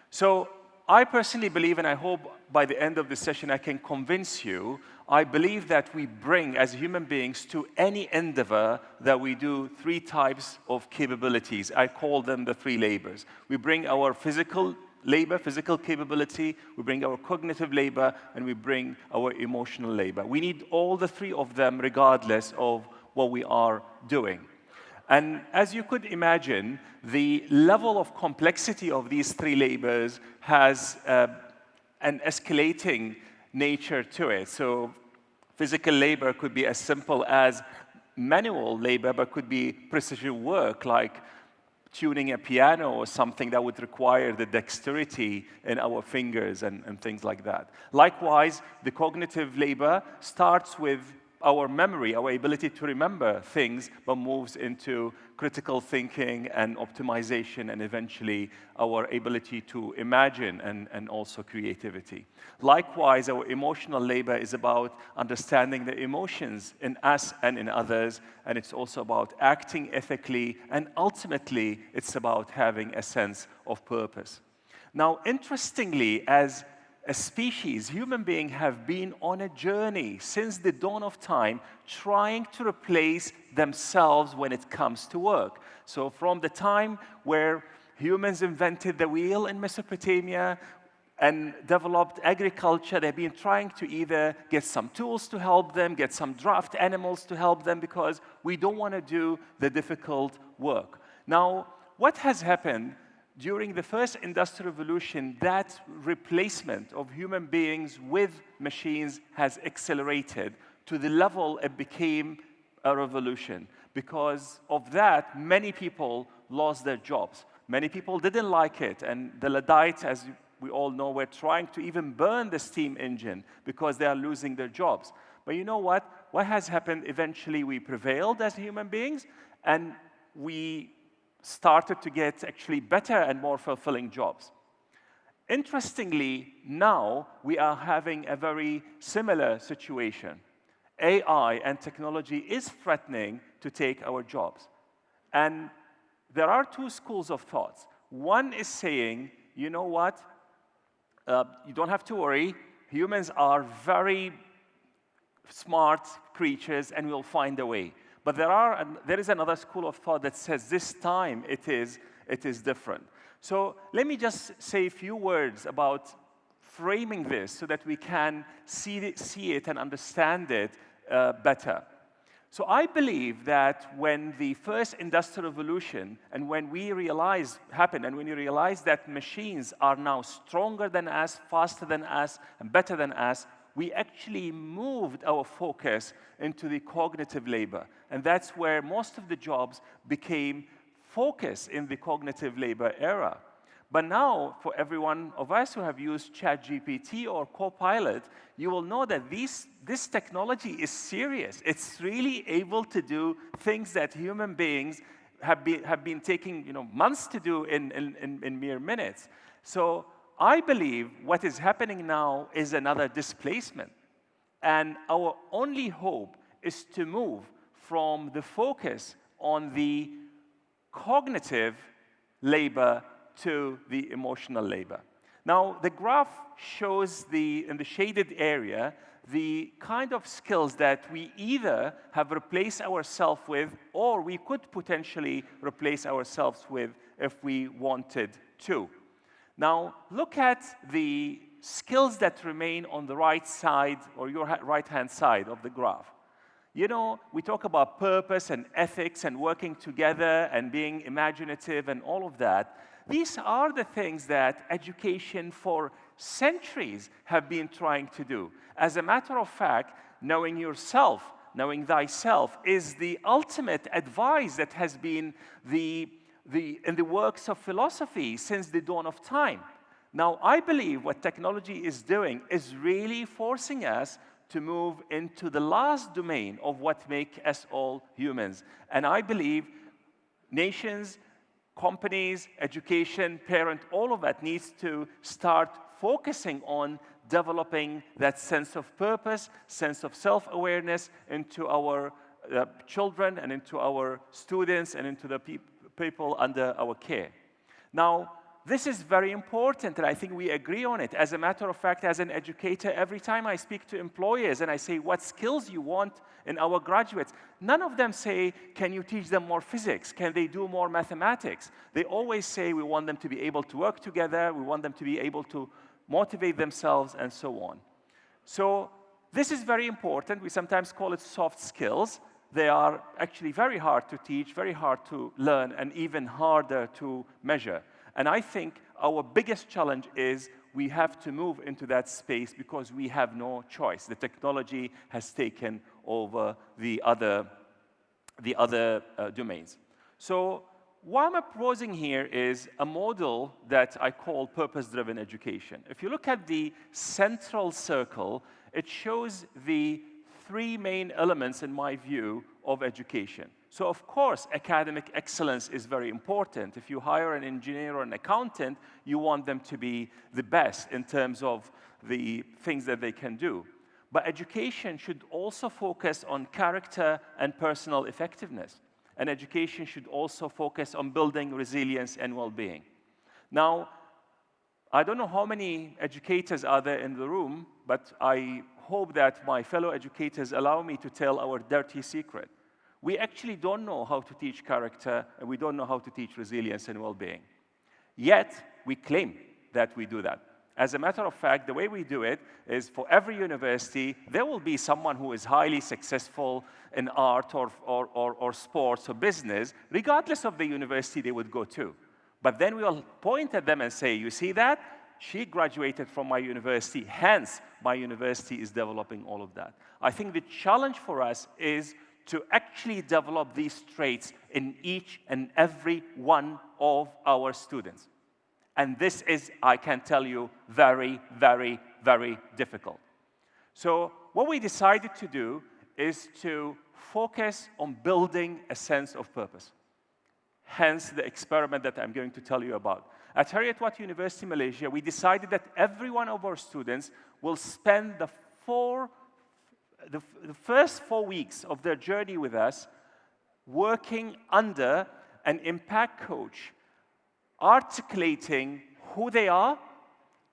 So I personally believe, and I hope by the end of the session I can convince you, I believe that we bring, as human beings, to any endeavor that we do 3 types of capabilities. I call them the 3 labors. We bring our physical labor, physical capability, we bring our cognitive labor, and we bring our emotional labor. We need all the 3 of them regardless of what we are doing. And as you could imagine, the level of complexity of these 3 labors has an escalating nature to it. So physical labor could be as simple as manual labor, but could be precision work like tuning a piano or something that would require the dexterity in our fingers and things like that. Likewise, the cognitive labor starts with our memory, our ability to remember things, but moves into critical thinking and optimization, and eventually our ability to imagine and also creativity. Likewise, our emotional labor is about understanding the emotions in us and in others, and it's also about acting ethically, and ultimately, it's about having a sense of purpose. Now, interestingly, as a species, human beings have been on a journey since the dawn of time trying to replace themselves when it comes to work. So from the time where humans invented the wheel in Mesopotamia and developed agriculture, they've been trying to either get some tools to help them, get some draft animals to help them, because we don't want to do the difficult work. Now, what has happened during the first industrial revolution, that replacement of human beings with machines has accelerated to the level it became a revolution. Because of that, many people lost their jobs. Many people didn't like it, and the Luddites, as we all know, were trying to even burn the steam engine because they are losing their jobs. But you know what? What has happened? Eventually, we prevailed as human beings, and we started to get actually better and more fulfilling jobs. Interestingly, now we are having a very similar situation. AI and technology is threatening to take our jobs. And there are 2 schools of thought. One is saying, you know what, you don't have to worry, Humans are very smart creatures and we'll find a way. But there is another school of thought that says this time it is different. So let me just say a few words about framing this so that we can see it and understand it better. So I believe that when the first industrial revolution and when we happened and when we realized that machines are now stronger than us, faster than us, and better than us, we actually moved our focus into the cognitive labor. And that's where most of the jobs became focused in the cognitive labor era. But now, for every one of us who have used ChatGPT or Copilot, you will know that this technology is serious. It's really able to do things that human beings have been taking months to do in mere minutes. So I believe what is happening now is another displacement. And our only hope is to move from the focus on the cognitive labor to the emotional labor. Now, the graph shows in the shaded area, the kind of skills that we either have replaced ourselves with or we could potentially replace ourselves with if we wanted to. Now, look at the skills that remain on the right side or your right-hand side of the graph. We talk about purpose and ethics and working together and being imaginative and all of that. These are the things that education for centuries have been trying to do. As a matter of fact, knowing yourself, knowing thyself, is the ultimate advice that has been in the works of philosophy since the dawn of time. Now, I believe what technology is doing is really forcing us to move into the last domain of what makes us all humans. And I believe nations, companies, education, parents, all of that needs to start focusing on developing that sense of purpose, sense of self-awareness into our children and into our students and into the people under our care. Now, this is very important, and I think we agree on it. As a matter of fact, as an educator, every time I speak to employers and I say, what skills you want in our graduates, none of them say, can you teach them more physics? Can they do more mathematics? They always say, we want them to be able to work together, we want them to be able to motivate themselves, and so on. So this is very important. We sometimes call it soft skills. They are actually very hard to teach, very hard to learn, and even harder to measure. And I think our biggest challenge is we have to move into that space because we have no choice. The technology has taken over the other domains. So what I'm proposing here is a model that I call purpose-driven education. If you look at the central circle, it shows the three main elements, in my view, of education. So, of course, academic excellence is very important. If you hire an engineer or an accountant, you want them to be the best in terms of the things that they can do. But education should also focus on character and personal effectiveness. And education should also focus on building resilience and well-being. Now, I don't know how many educators are there in the room, but I hope that my fellow educators allow me to tell our dirty secret. We actually don't know how to teach character, and we don't know how to teach resilience and well-being. Yet, we claim that we do that. As a matter of fact, the way we do it is for every university, there will be someone who is highly successful in art or sports or business, regardless of the university they would go to. But then we'll point at them and say, you see that? She graduated from my university, hence my university is developing all of that. I think the challenge for us is to actually develop these traits in each and every one of our students. And this is, I can tell you, very, very, very difficult. So what we decided to do is to focus on building a sense of purpose. Hence the experiment that I'm going to tell you about. At Heriot-Watt University, Malaysia, we decided that every one of our students will spend the first 4 weeks of their journey with us working under an impact coach, articulating who they are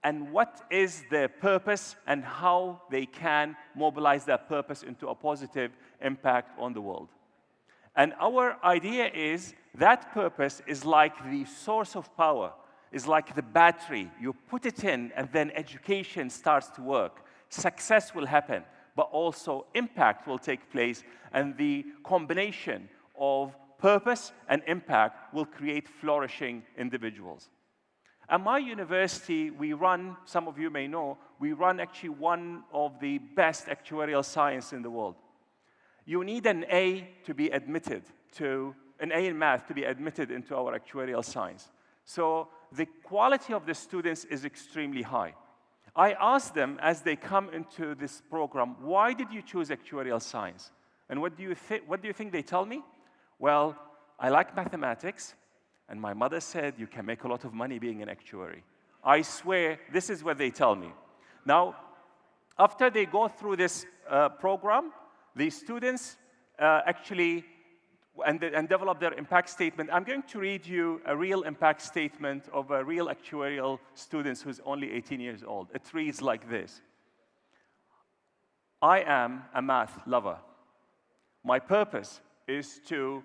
and what is their purpose and how they can mobilize that purpose into a positive impact on the world. And our idea is that purpose is like the source of power, is like the battery. You put it in, and then education starts to work. Success will happen, but also impact will take place, and the combination of purpose and impact will create flourishing individuals. At my university, we run, some of you may know, we run actually one of the best actuarial science in the world. You need an A to be admitted to, an A in math to be admitted into our actuarial science. So the quality of the students is extremely high. I ask them as they come into this program, why did you choose actuarial science? And what do you think they tell me? Well, I like mathematics, and my mother said you can make a lot of money being an actuary. I swear, this is what they tell me. Now, after they go through this program, the students actually and develop their impact statement. I'm going to read you a real impact statement of a real actuarial student who's only 18 years old. It reads like this. I am a math lover. My purpose is to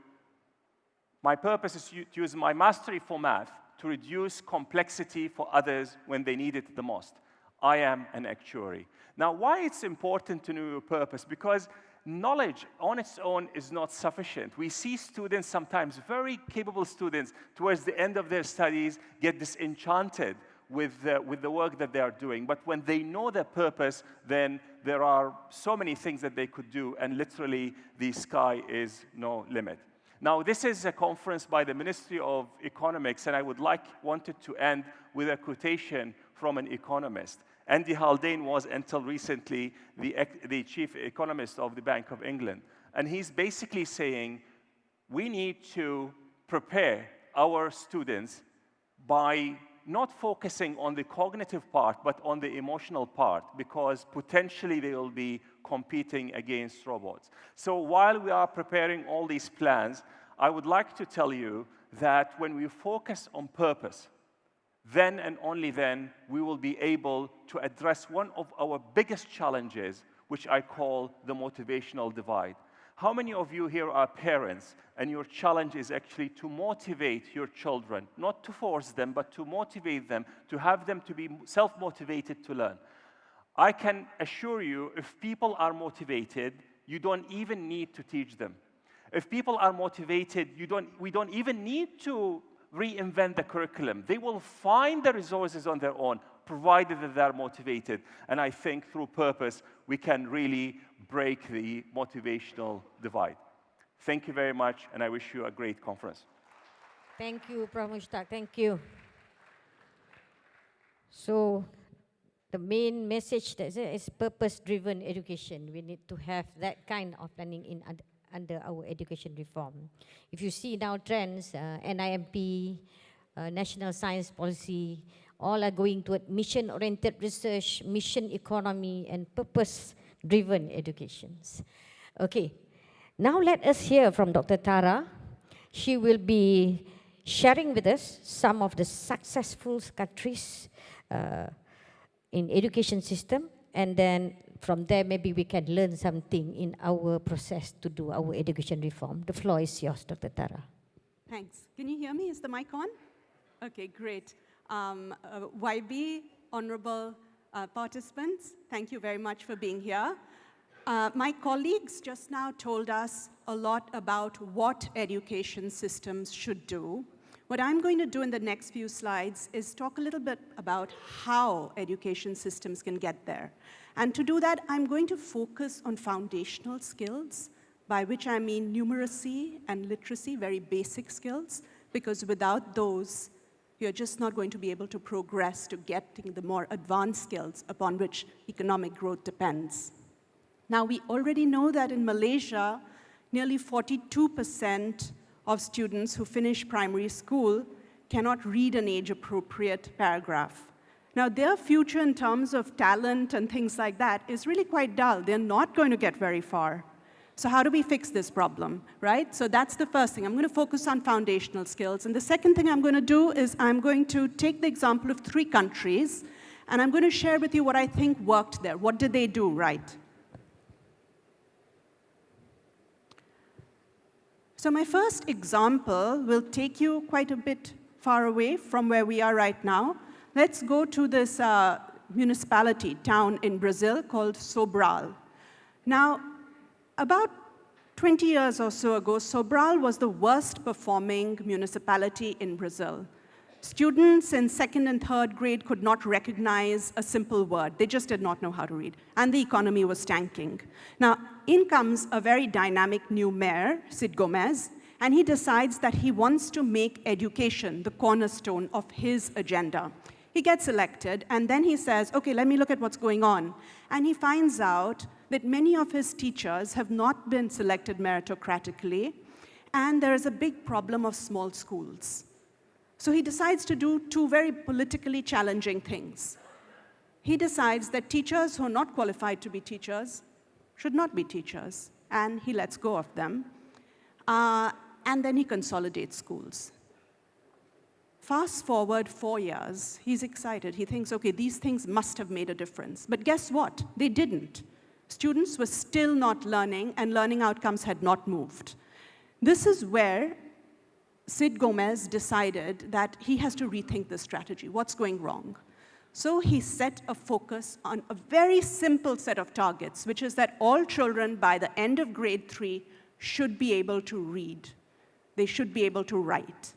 use my mastery for math to reduce complexity for others when they need it the most. I am an actuary. Now, why it's important to know your purpose? Because knowledge on its own is not sufficient. We see students, sometimes very capable students, towards the end of their studies, get disenchanted with the work that they are doing. But when they know their purpose, then there are so many things that they could do, and literally the sky is no limit. Now, this is a conference by the Ministry of Economics, and I wanted to end with a quotation from an economist. Andy Haldane was, until recently, the chief economist of the Bank of England. And he's basically saying, we need to prepare our students by not focusing on the cognitive part, but on the emotional part, because potentially they will be competing against robots. So while we are preparing all these plans, I would like to tell you that when we focus on purpose, then and only then we will be able to address one of our biggest challenges, which I call the motivational divide. How many of you here are parents, and your challenge is actually to motivate your children, not to force them, but to motivate them, to have them to be self-motivated to learn? I can assure you, if people are motivated, you don't even need to teach them. If people are motivated, we don't even need to reinvent the curriculum. They will find the resources on their own, provided that they're motivated. And I think through purpose, we can really break the motivational divide. Thank you very much, and I wish you a great conference. Thank you, Prof. Mushtaq. Thank you. So, the main message that is purpose-driven education. We need to have that kind of planning under our education reform. If you see now trends, NIMP, National Science Policy, all are going toward mission-oriented research, mission economy, and purpose-driven educations. Okay, now let us hear from Dr. Tara. She will be sharing with us some of the successful countries in education system, and then from there, maybe we can learn something in our process to do our education reform. The floor is yours, Dr. Tara. Thanks. Can you hear me? Is the mic on? Okay, great. YB, honorable participants, thank you very much for being here. My colleagues just now told us a lot about what education systems should do. What I'm going to do in the next few slides is talk a little bit about how education systems can get there. And to do that, I'm going to focus on foundational skills, by which I mean numeracy and literacy, very basic skills, because without those, you're just not going to be able to progress to getting the more advanced skills upon which economic growth depends. Now, we already know that in Malaysia, nearly 42% of students who finish primary school cannot read an age-appropriate paragraph. Now, their future in terms of talent and things like that is really quite dull. They're not going to get very far. So how do we fix this problem, right? So that's the first thing. I'm going to focus on foundational skills. And the second thing I'm going to do is I'm going to take the example of 3 countries, And I'm going to share with you what I think worked there. What did they do right? So my first example will take you quite a bit far away from where we are right now. Let's go to this municipality, town in Brazil called Sobral. Now, about 20 years or so ago, Sobral was the worst performing municipality in Brazil. Students in 2nd and 3rd grade could not recognize a simple word. They just did not know how to read. And the economy was tanking. Now, in comes a very dynamic new mayor, Cid Gomes, and he decides that he wants to make education the cornerstone of his agenda. He gets elected, and then he says, okay, let me look at what's going on. And he finds out that many of his teachers have not been selected meritocratically, and there is a big problem of small schools. So he decides to do two very politically challenging things. He decides that teachers who are not qualified to be teachers should not be teachers, and he lets go of them. And then he consolidates schools. Fast forward 4 years, he's excited. He thinks, okay, these things must have made a difference. But guess what? They didn't. Students were still not learning, and learning outcomes had not moved. This is where Cid Gomes decided that he has to rethink the strategy. What's going wrong? So he set a focus on a very simple set of targets, which is that all children by the end of grade 3 should be able to read. They should be able to write.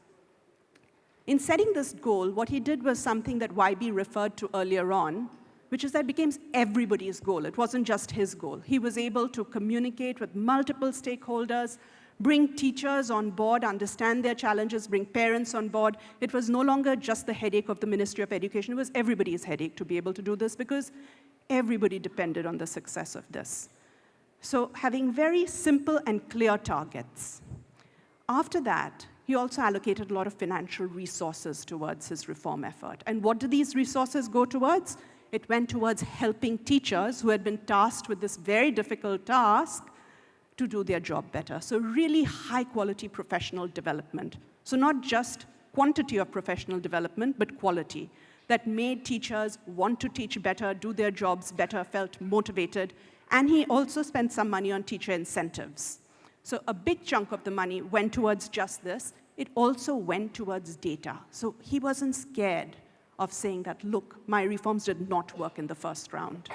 In setting this goal, what he did was something that YB referred to earlier on, which is that it became everybody's goal. It wasn't just his goal. He was able to communicate with multiple stakeholders, bring teachers on board, understand their challenges, bring parents on board. It was no longer just the headache of the Ministry of Education. It was everybody's headache to be able to do this because everybody depended on the success of this. So having very simple and clear targets. After that, he also allocated a lot of financial resources towards his reform effort. And what did these resources go towards? It went towards helping teachers who had been tasked with this very difficult task to do their job better. So really high-quality professional development. So not just quantity of professional development, but quality. That made teachers want to teach better, do their jobs better, felt motivated. And he also spent some money on teacher incentives. So a big chunk of the money went towards just this. It also went towards data. So he wasn't scared of saying that, look, my reforms did not work in the first round.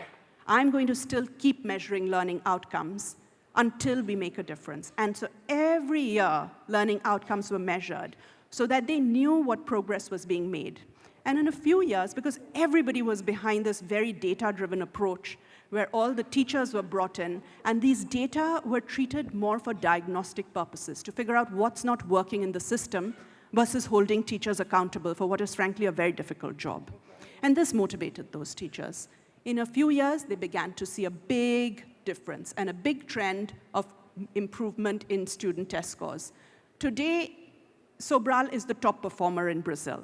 I'm going to still keep measuring learning outcomes until we make a difference. And so every year, learning outcomes were measured so that they knew what progress was being made. And in a few years, because everybody was behind this very data-driven approach, where all the teachers were brought in, and these data were treated more for diagnostic purposes, to figure out what's not working in the system versus holding teachers accountable for what is frankly a very difficult job. And this motivated those teachers. In a few years, they began to see a big difference and a big trend of improvement in student test scores. Today, Sobral is the top performer in Brazil.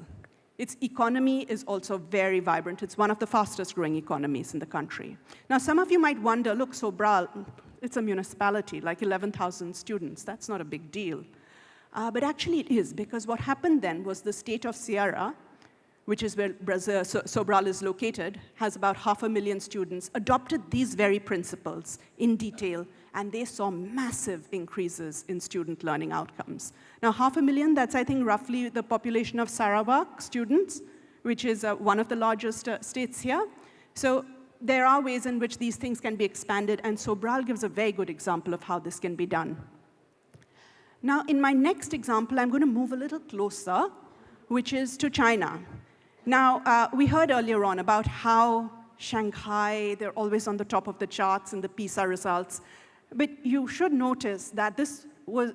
Its economy is also very vibrant. It's one of the fastest growing economies in the country. Now, some of you might wonder, look, Sobral, it's a municipality, like 11,000 students. That's not a big deal. But actually it is, because what happened then was the state of Ceará, which is where Sobral is located, has about 500,000 students, adopted these very principles in detail, and they saw massive increases in student learning outcomes. Now, 500,000, that's, I think, roughly the population of Sarawak students, which is one of the largest states here. So there are ways in which these things can be expanded, and Sobral gives a very good example of how this can be done. Now, in my next example, I'm going to move a little closer, which is to China. Now, we heard earlier on about how Shanghai, they're always on the top of the charts in the PISA results. But you should notice that this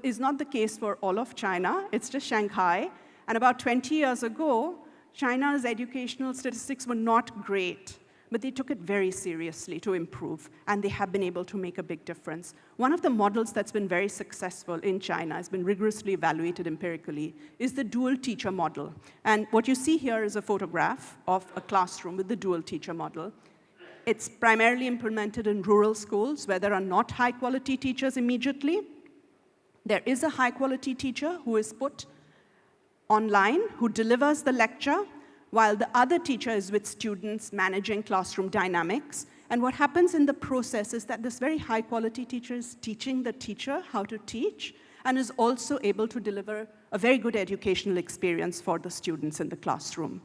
is not the case for all of China. It's just Shanghai. And about 20 years ago, China's educational statistics were not great. But they took it very seriously to improve, and they have been able to make a big difference. One of the models that's been very successful in China, has been rigorously evaluated empirically, is the dual teacher model. And what you see here is a photograph of a classroom with the dual teacher model. It's primarily implemented in rural schools where there are not high-quality teachers immediately. There is a high-quality teacher who is put online, who delivers the lecture, while the other teacher is with students managing classroom dynamics. And what happens in the process is that this very high-quality teacher is teaching the teacher how to teach and is also able to deliver a very good educational experience for the students in the classroom.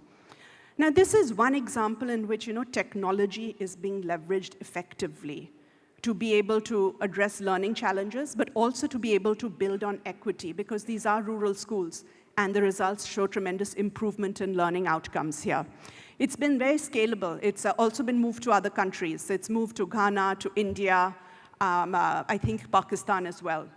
Now, this is one example in which, technology is being leveraged effectively to be able to address learning challenges, but also to be able to build on equity, because these are rural schools, and the results show tremendous improvement in learning outcomes here. It's been very scalable. It's also been moved to other countries. It's moved to Ghana, to India, I think Pakistan as well.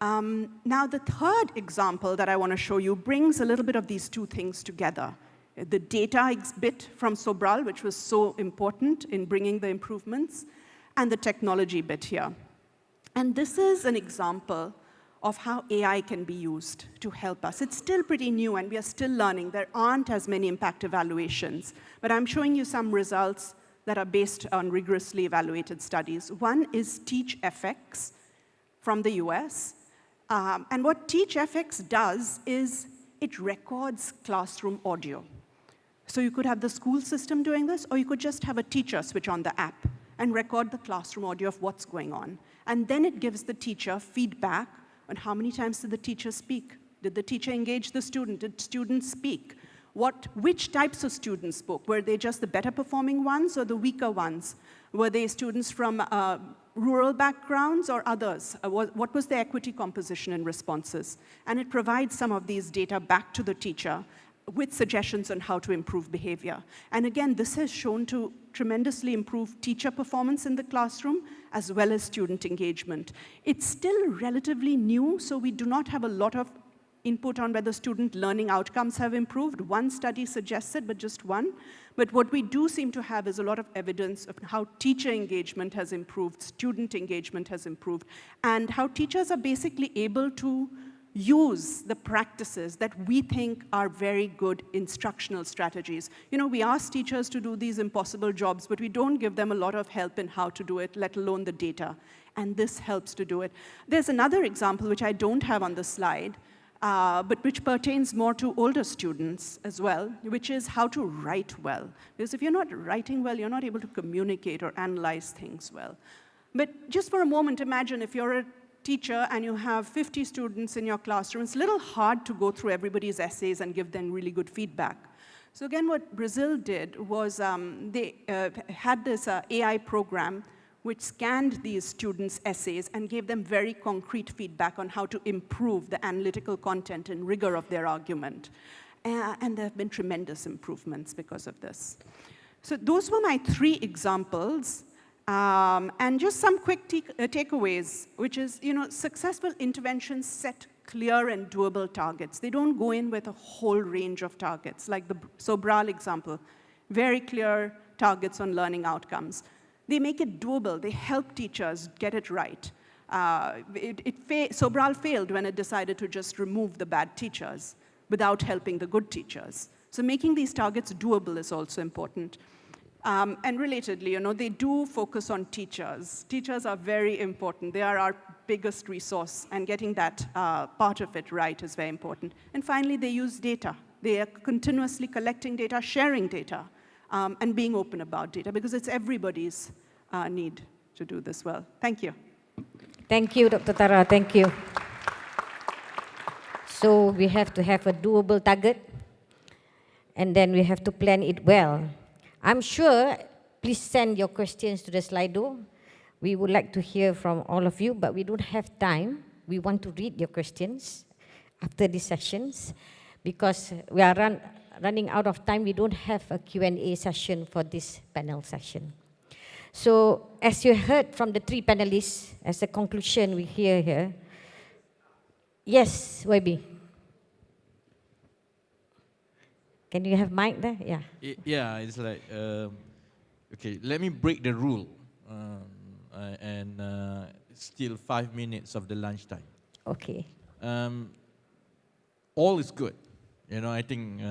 Now, the third example that I want to show you brings a little bit of these two things together. The data bit from Sobral, which was so important in bringing the improvements, and the technology bit here. And this is an example of how AI can be used to help us. It's still pretty new, and we are still learning. There aren't as many impact evaluations, but I'm showing you some results that are based on rigorously evaluated studies. One is TeachFX from the US, and what TeachFX does is it records classroom audio. So you could have the school system doing this, or you could just have a teacher switch on the app and record the classroom audio of what's going on. And then it gives the teacher feedback on how many times did the teacher speak? Did the teacher engage the student? Did students speak? Which types of students spoke? Were they just the better performing ones or the weaker ones? Were they students from rural backgrounds or others? What was the equity composition in responses? And it provides some of these data back to the teacher with suggestions on how to improve behavior. And again, this has shown to tremendously improve teacher performance in the classroom as well as student engagement. It's still relatively new, so we do not have a lot of input on whether student learning outcomes have improved. One study suggests it, but just one. But what we do seem to have is a lot of evidence of how teacher engagement has improved, student engagement has improved, and how teachers are basically able to use the practices that we think are very good instructional strategies. We ask teachers to do these impossible jobs, but we don't give them a lot of help in how to do it, let alone the data. And this helps to do it. There's another example, which I don't have on the slide, but which pertains more to older students as well, which is how to write well. Because if you're not writing well, you're not able to communicate or analyze things well. But just for a moment, imagine if you're a teacher and you have 50 students in your classroom, it's a little hard to go through everybody's essays and give them really good feedback. So again, what Brazil did was they had this AI program which scanned these students' essays and gave them very concrete feedback on how to improve the analytical content and rigor of their argument. And there have been tremendous improvements because of this. So those were my 3 examples. And just some quick takeaways, which is, successful interventions set clear and doable targets. They don't go in with a whole range of targets, like the Sobral example, very clear targets on learning outcomes. They make it doable. They help teachers get it right. Sobral failed when it decided to just remove the bad teachers without helping the good teachers. So making these targets doable is also important. And relatedly, they do focus on teachers. Teachers are very important. They are our biggest resource, and getting that part of it right is very important. And finally, they use data. They are continuously collecting data, sharing data, and being open about data, because it's everybody's need to do this well. Thank you. Thank you, Dr. Tara. Thank you. So we have to have a doable target, and then we have to plan it well. I'm sure, please send your questions to the Slido. We would like to hear from all of you, but we don't have time. We want to read your questions after these sessions, because we are running out of time. We don't have a Q&A session for this panel session. So, as you heard from the 3 panelists, as a conclusion we hear here, yes, YB. Can you have mic there? Yeah. Yeah, it's like, okay, let me break the rule and still 5 minutes of the lunchtime. Okay. All is good. I think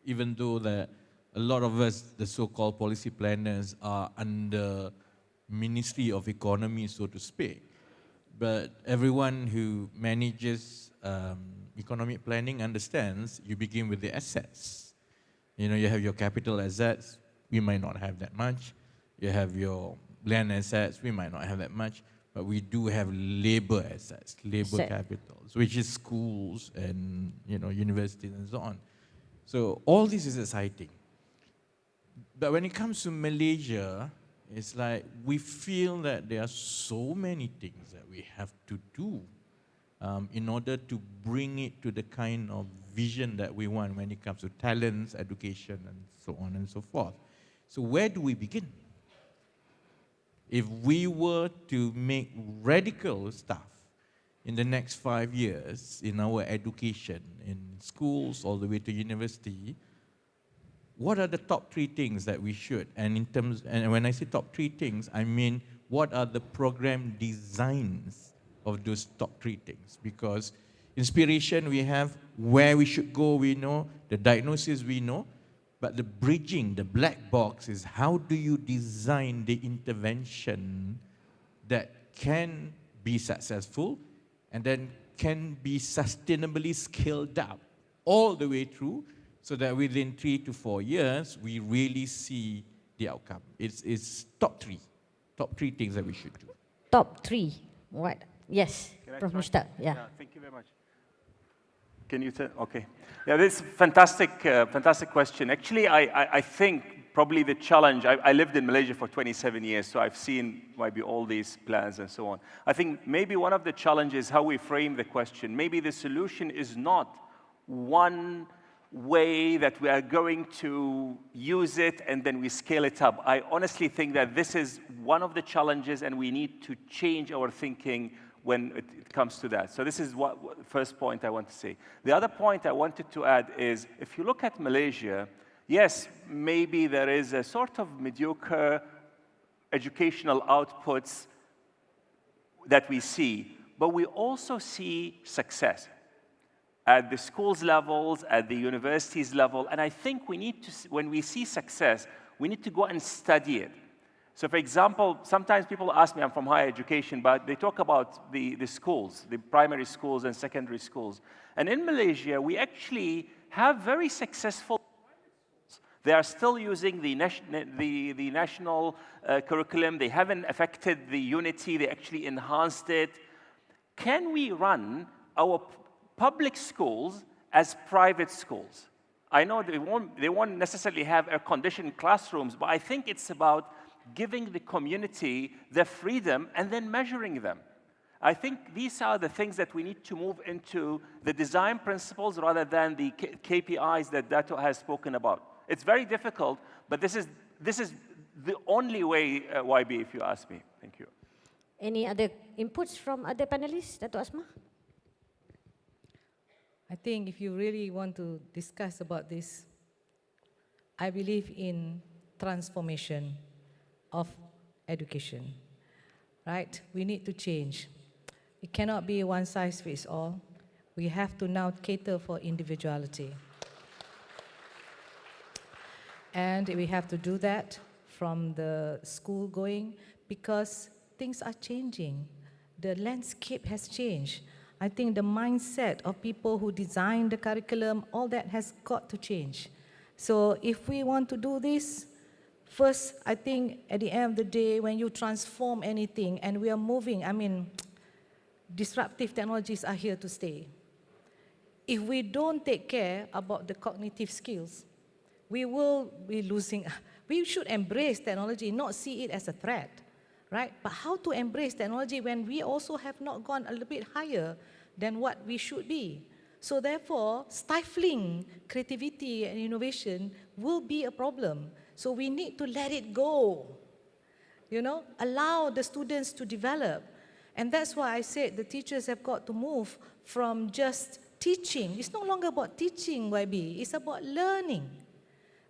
even though that a lot of us, the so-called policy planners, are under Ministry of Economy, so to speak, but everyone who manages economic planning understands, you begin with the assets. You know, you have your capital assets, we might not have that much. You have your land assets, we might not have that much. But we do have labor assets, labor capitals, which is schools and, you know, universities and so on. So all this is exciting. But when it comes to Malaysia, it's like we feel that there are so many things that we have to do in order to bring it to the kind of vision that we want when it comes to talents, education, and so on and so forth. So where do we begin? If we were to make radical stuff in the next 5 years in our education, in schools all the way to university, what are the top 3 things that we should? And in terms, and when I say top 3 things, I mean what are the program designs of those top 3 things? Because inspiration we have, where we should go we know, the diagnosis we know, but the bridging, the black box is how do you design the intervention that can be successful and then can be sustainably scaled up all the way through so that within 3 to 4 years, we really see the outcome. It's top 3 things that we should do. Top 3, what? Yes, Prof. Mushtaq, yeah. Thank you very much. Can you tell? Okay. Yeah, this is a fantastic question. Actually, I think probably the challenge, I lived in Malaysia for 27 years, so I've seen maybe all these plans and so on. I think maybe one of the challenges how we frame the question. Maybe the solution is not one way that we are going to use it and then we scale it up. I honestly think that this is one of the challenges and we need to change our thinking when it comes to that. So this is what first point I want to say. The other point I wanted to add is, if you look at Malaysia, yes, maybe there is a sort of mediocre educational outputs that we see, but we also see success at the schools levels, at the universities level, and I think we need to, when we see success, we need to go and study it. So for example, sometimes people ask me, I'm from higher education, but they talk about the schools, the primary schools and secondary schools. And in Malaysia, we actually have very successful schools. They are still using the national curriculum. They haven't affected the unity. They actually enhanced it. Can we run our public schools as private schools? I know they won't necessarily have air-conditioned classrooms, but I think it's about giving the community the freedom and then measuring them. I think these are the things that we need to move into the design principles rather than the KPIs that Dato has spoken about. It's very difficult, but this is the only way, YB, if you ask me. Thank you. Any other inputs from other panelists, Dato Asma? I think if you really want to discuss about this, I believe in transformation of education, right? We need to change. It cannot be one size fits all. We have to now cater for individuality. And we have to do that from the school going because things are changing. The landscape has changed. I think the mindset of people who design the curriculum, all that has got to change. So if we want to do this, first, I think at the end of the day, when you transform anything and we are moving, I mean, disruptive technologies are here to stay. If we don't take care about the cognitive skills, we will be losing. We should embrace technology, not see it as a threat, right? But how to embrace technology when we also have not gone a little bit higher than what we should be? So therefore, stifling creativity and innovation will be a problem. So we need to let it go, you know, allow the students to develop. And that's why I said the teachers have got to move from just teaching. It's no longer about teaching, YB. It's about learning,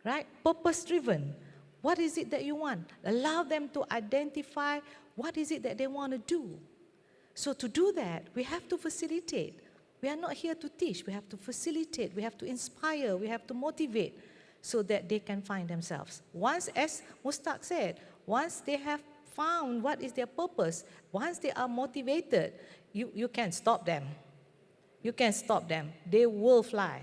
right? Purpose-driven. What is it that you want? Allow them to identify what is it that they want to do. So to do that, we have to facilitate. We are not here to teach. We have to facilitate. We have to inspire. We have to motivate so that they can find themselves. Once, as Mushtaq said, once they have found what is their purpose, once they are motivated, you can stop them. You can stop them. They will fly.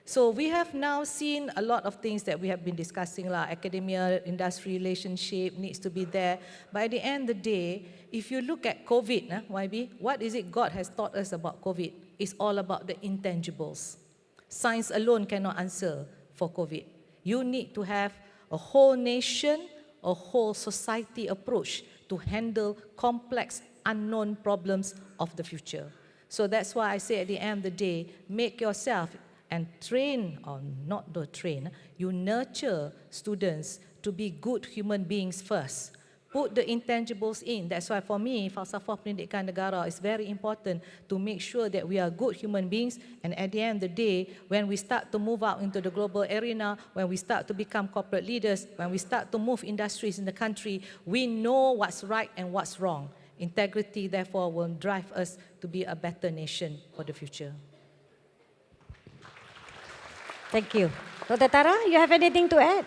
So we have now seen a lot of things that we have been discussing, academia, industry relationship needs to be there. But at the end of the day, if you look at COVID, YB, what is it God has taught us about COVID? It's all about the intangibles. Science alone cannot answer for COVID. You need to have a whole nation, a whole society approach to handle complex, unknown problems of the future. So that's why I say at the end of the day, make yourself and train, or not the train, you nurture students to be good human beings first. Put the intangibles in. That's why for me, falsafah pendidikan negara is very important to make sure that we are good human beings, and at the end of the day, when we start to move out into the global arena, when we start to become corporate leaders, when we start to move industries in the country, we know what's right and what's wrong. Integrity, therefore, will drive us to be a better nation for the future. Thank you. Dr. Tara, you have anything to add?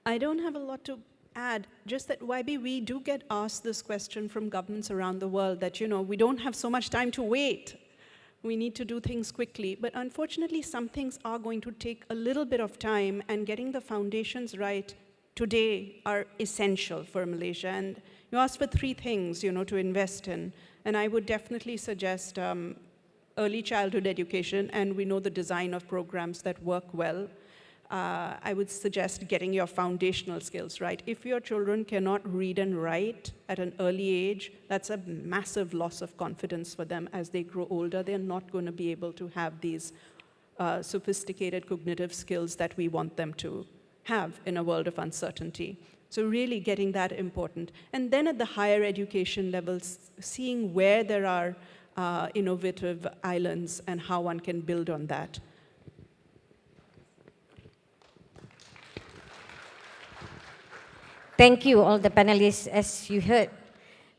I don't have a lot to add, just that YB, we do get asked this question from governments around the world that, we don't have so much time to wait. We need to do things quickly. But unfortunately, some things are going to take a little bit of time, and getting the foundations right today are essential for Malaysia. And you asked for 3 things, to invest in. And I would definitely suggest early childhood education, and we know the design of programs that work well. I would suggest getting your foundational skills right. If your children cannot read and write at an early age, that's a massive loss of confidence for them. As they grow older, they're not going to be able to have these sophisticated cognitive skills that we want them to have in a world of uncertainty. So really getting that important. And then at the higher education levels, seeing where there are innovative islands and how one can build on that. Thank you, all the panelists. As you heard,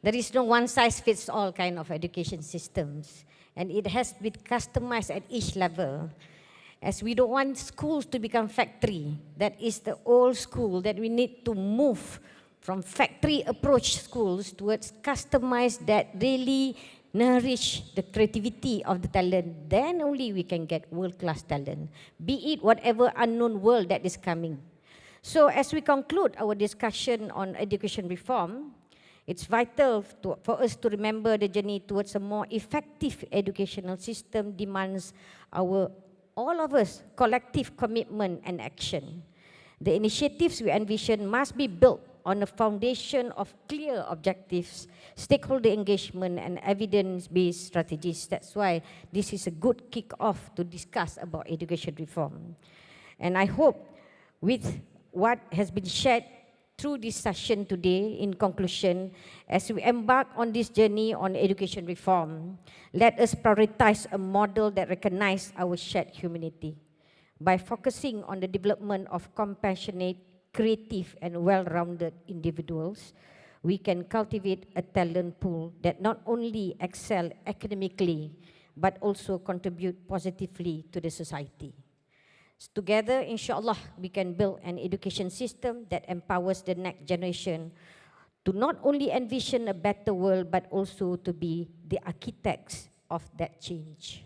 there is no one-size-fits-all kind of education systems, and it has been customized at each level. As we don't want schools to become factory, that is the old school, that we need to move from factory approach schools towards customized that really nourish the creativity of the talent. Then only we can get world-class talent, be it whatever unknown world that is coming. So as we conclude our discussion on education reform, it's vital for us to remember the journey towards a more effective educational system demands all of us collective commitment and action. The initiatives we envision must be built on a foundation of clear objectives, stakeholder engagement, and evidence-based strategies. That's why this is a good kick-off to discuss about education reform. And I hope with what has been shared through this session today, in conclusion, as we embark on this journey on education reform, let us prioritize a model that recognizes our shared humanity. By focusing on the development of compassionate, creative, and well-rounded individuals, we can cultivate a talent pool that not only excel academically, but also contribute positively to the society. Together, inshallah, we can build an education system that empowers the next generation to not only envision a better world, but also to be the architects of that change.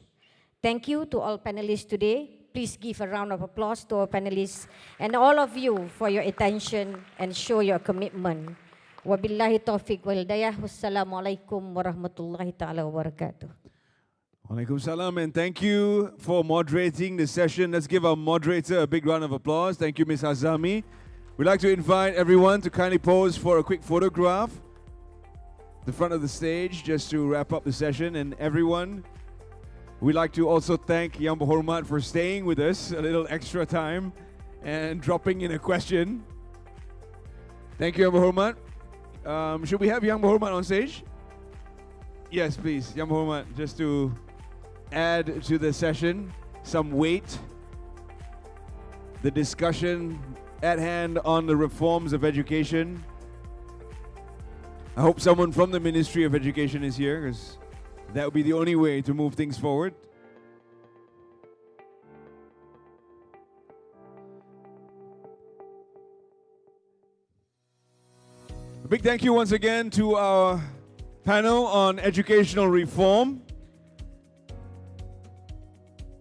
Thank you to all panelists today. Please give a round of applause to our panelists and all of you for your attention and show your commitment. Wabillahi taufiq wal hidayah. Wassalamualaikum warahmatullahi ta'ala wabarakatuh. Walaikum salam, and thank you for moderating the session. Let's give our moderator a big round of applause. Thank you, Ms. Azami. We'd like to invite everyone to kindly pose for a quick photograph at the front of the stage just to wrap up the session. And everyone, we'd like to also thank Yang Berhormat for staying with us a little extra time and dropping in a question. Thank you, Yang Berhormat. Should we have Yang Berhormat on stage? Yes, please, Yang Berhormat, just to add to the session some weight. The discussion at hand on the reforms of education. I hope someone from the Ministry of Education is here, because that would be the only way to move things forward. A big thank you once again to our panel on educational reform.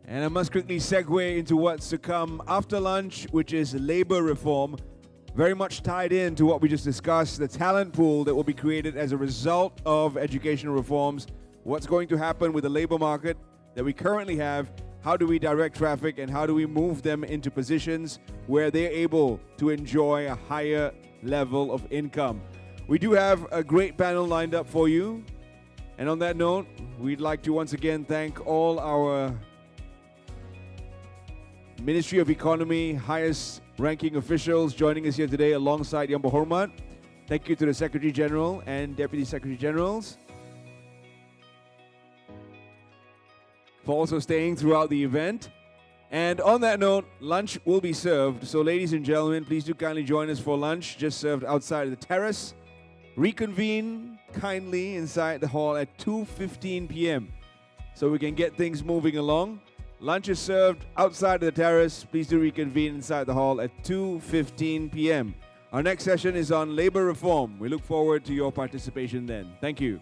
And I must quickly segue into what's to come after lunch, which is labor reform. Very much tied in to what we just discussed, the talent pool that will be created as a result of educational reforms. What's going to happen with the labor market that we currently have? How do we direct traffic and how do we move them into positions where they're able to enjoy a higher level of income? We do have a great panel lined up for you. And on that note, we'd like to once again thank all our Ministry of Economy, highest ranking officials joining us here today alongside Yang Berhormat. Thank you to the Secretary General and Deputy Secretary Generals for also staying throughout the event. And on that note, lunch will be served. So ladies and gentlemen, please do kindly join us for lunch, just served outside of the terrace. Reconvene kindly inside the hall at 2:15 p.m. so we can get things moving along. Lunch is served outside of the terrace. Please do reconvene inside the hall at 2:15 p.m. Our next session is on labor reform. We look forward to your participation then. Thank you.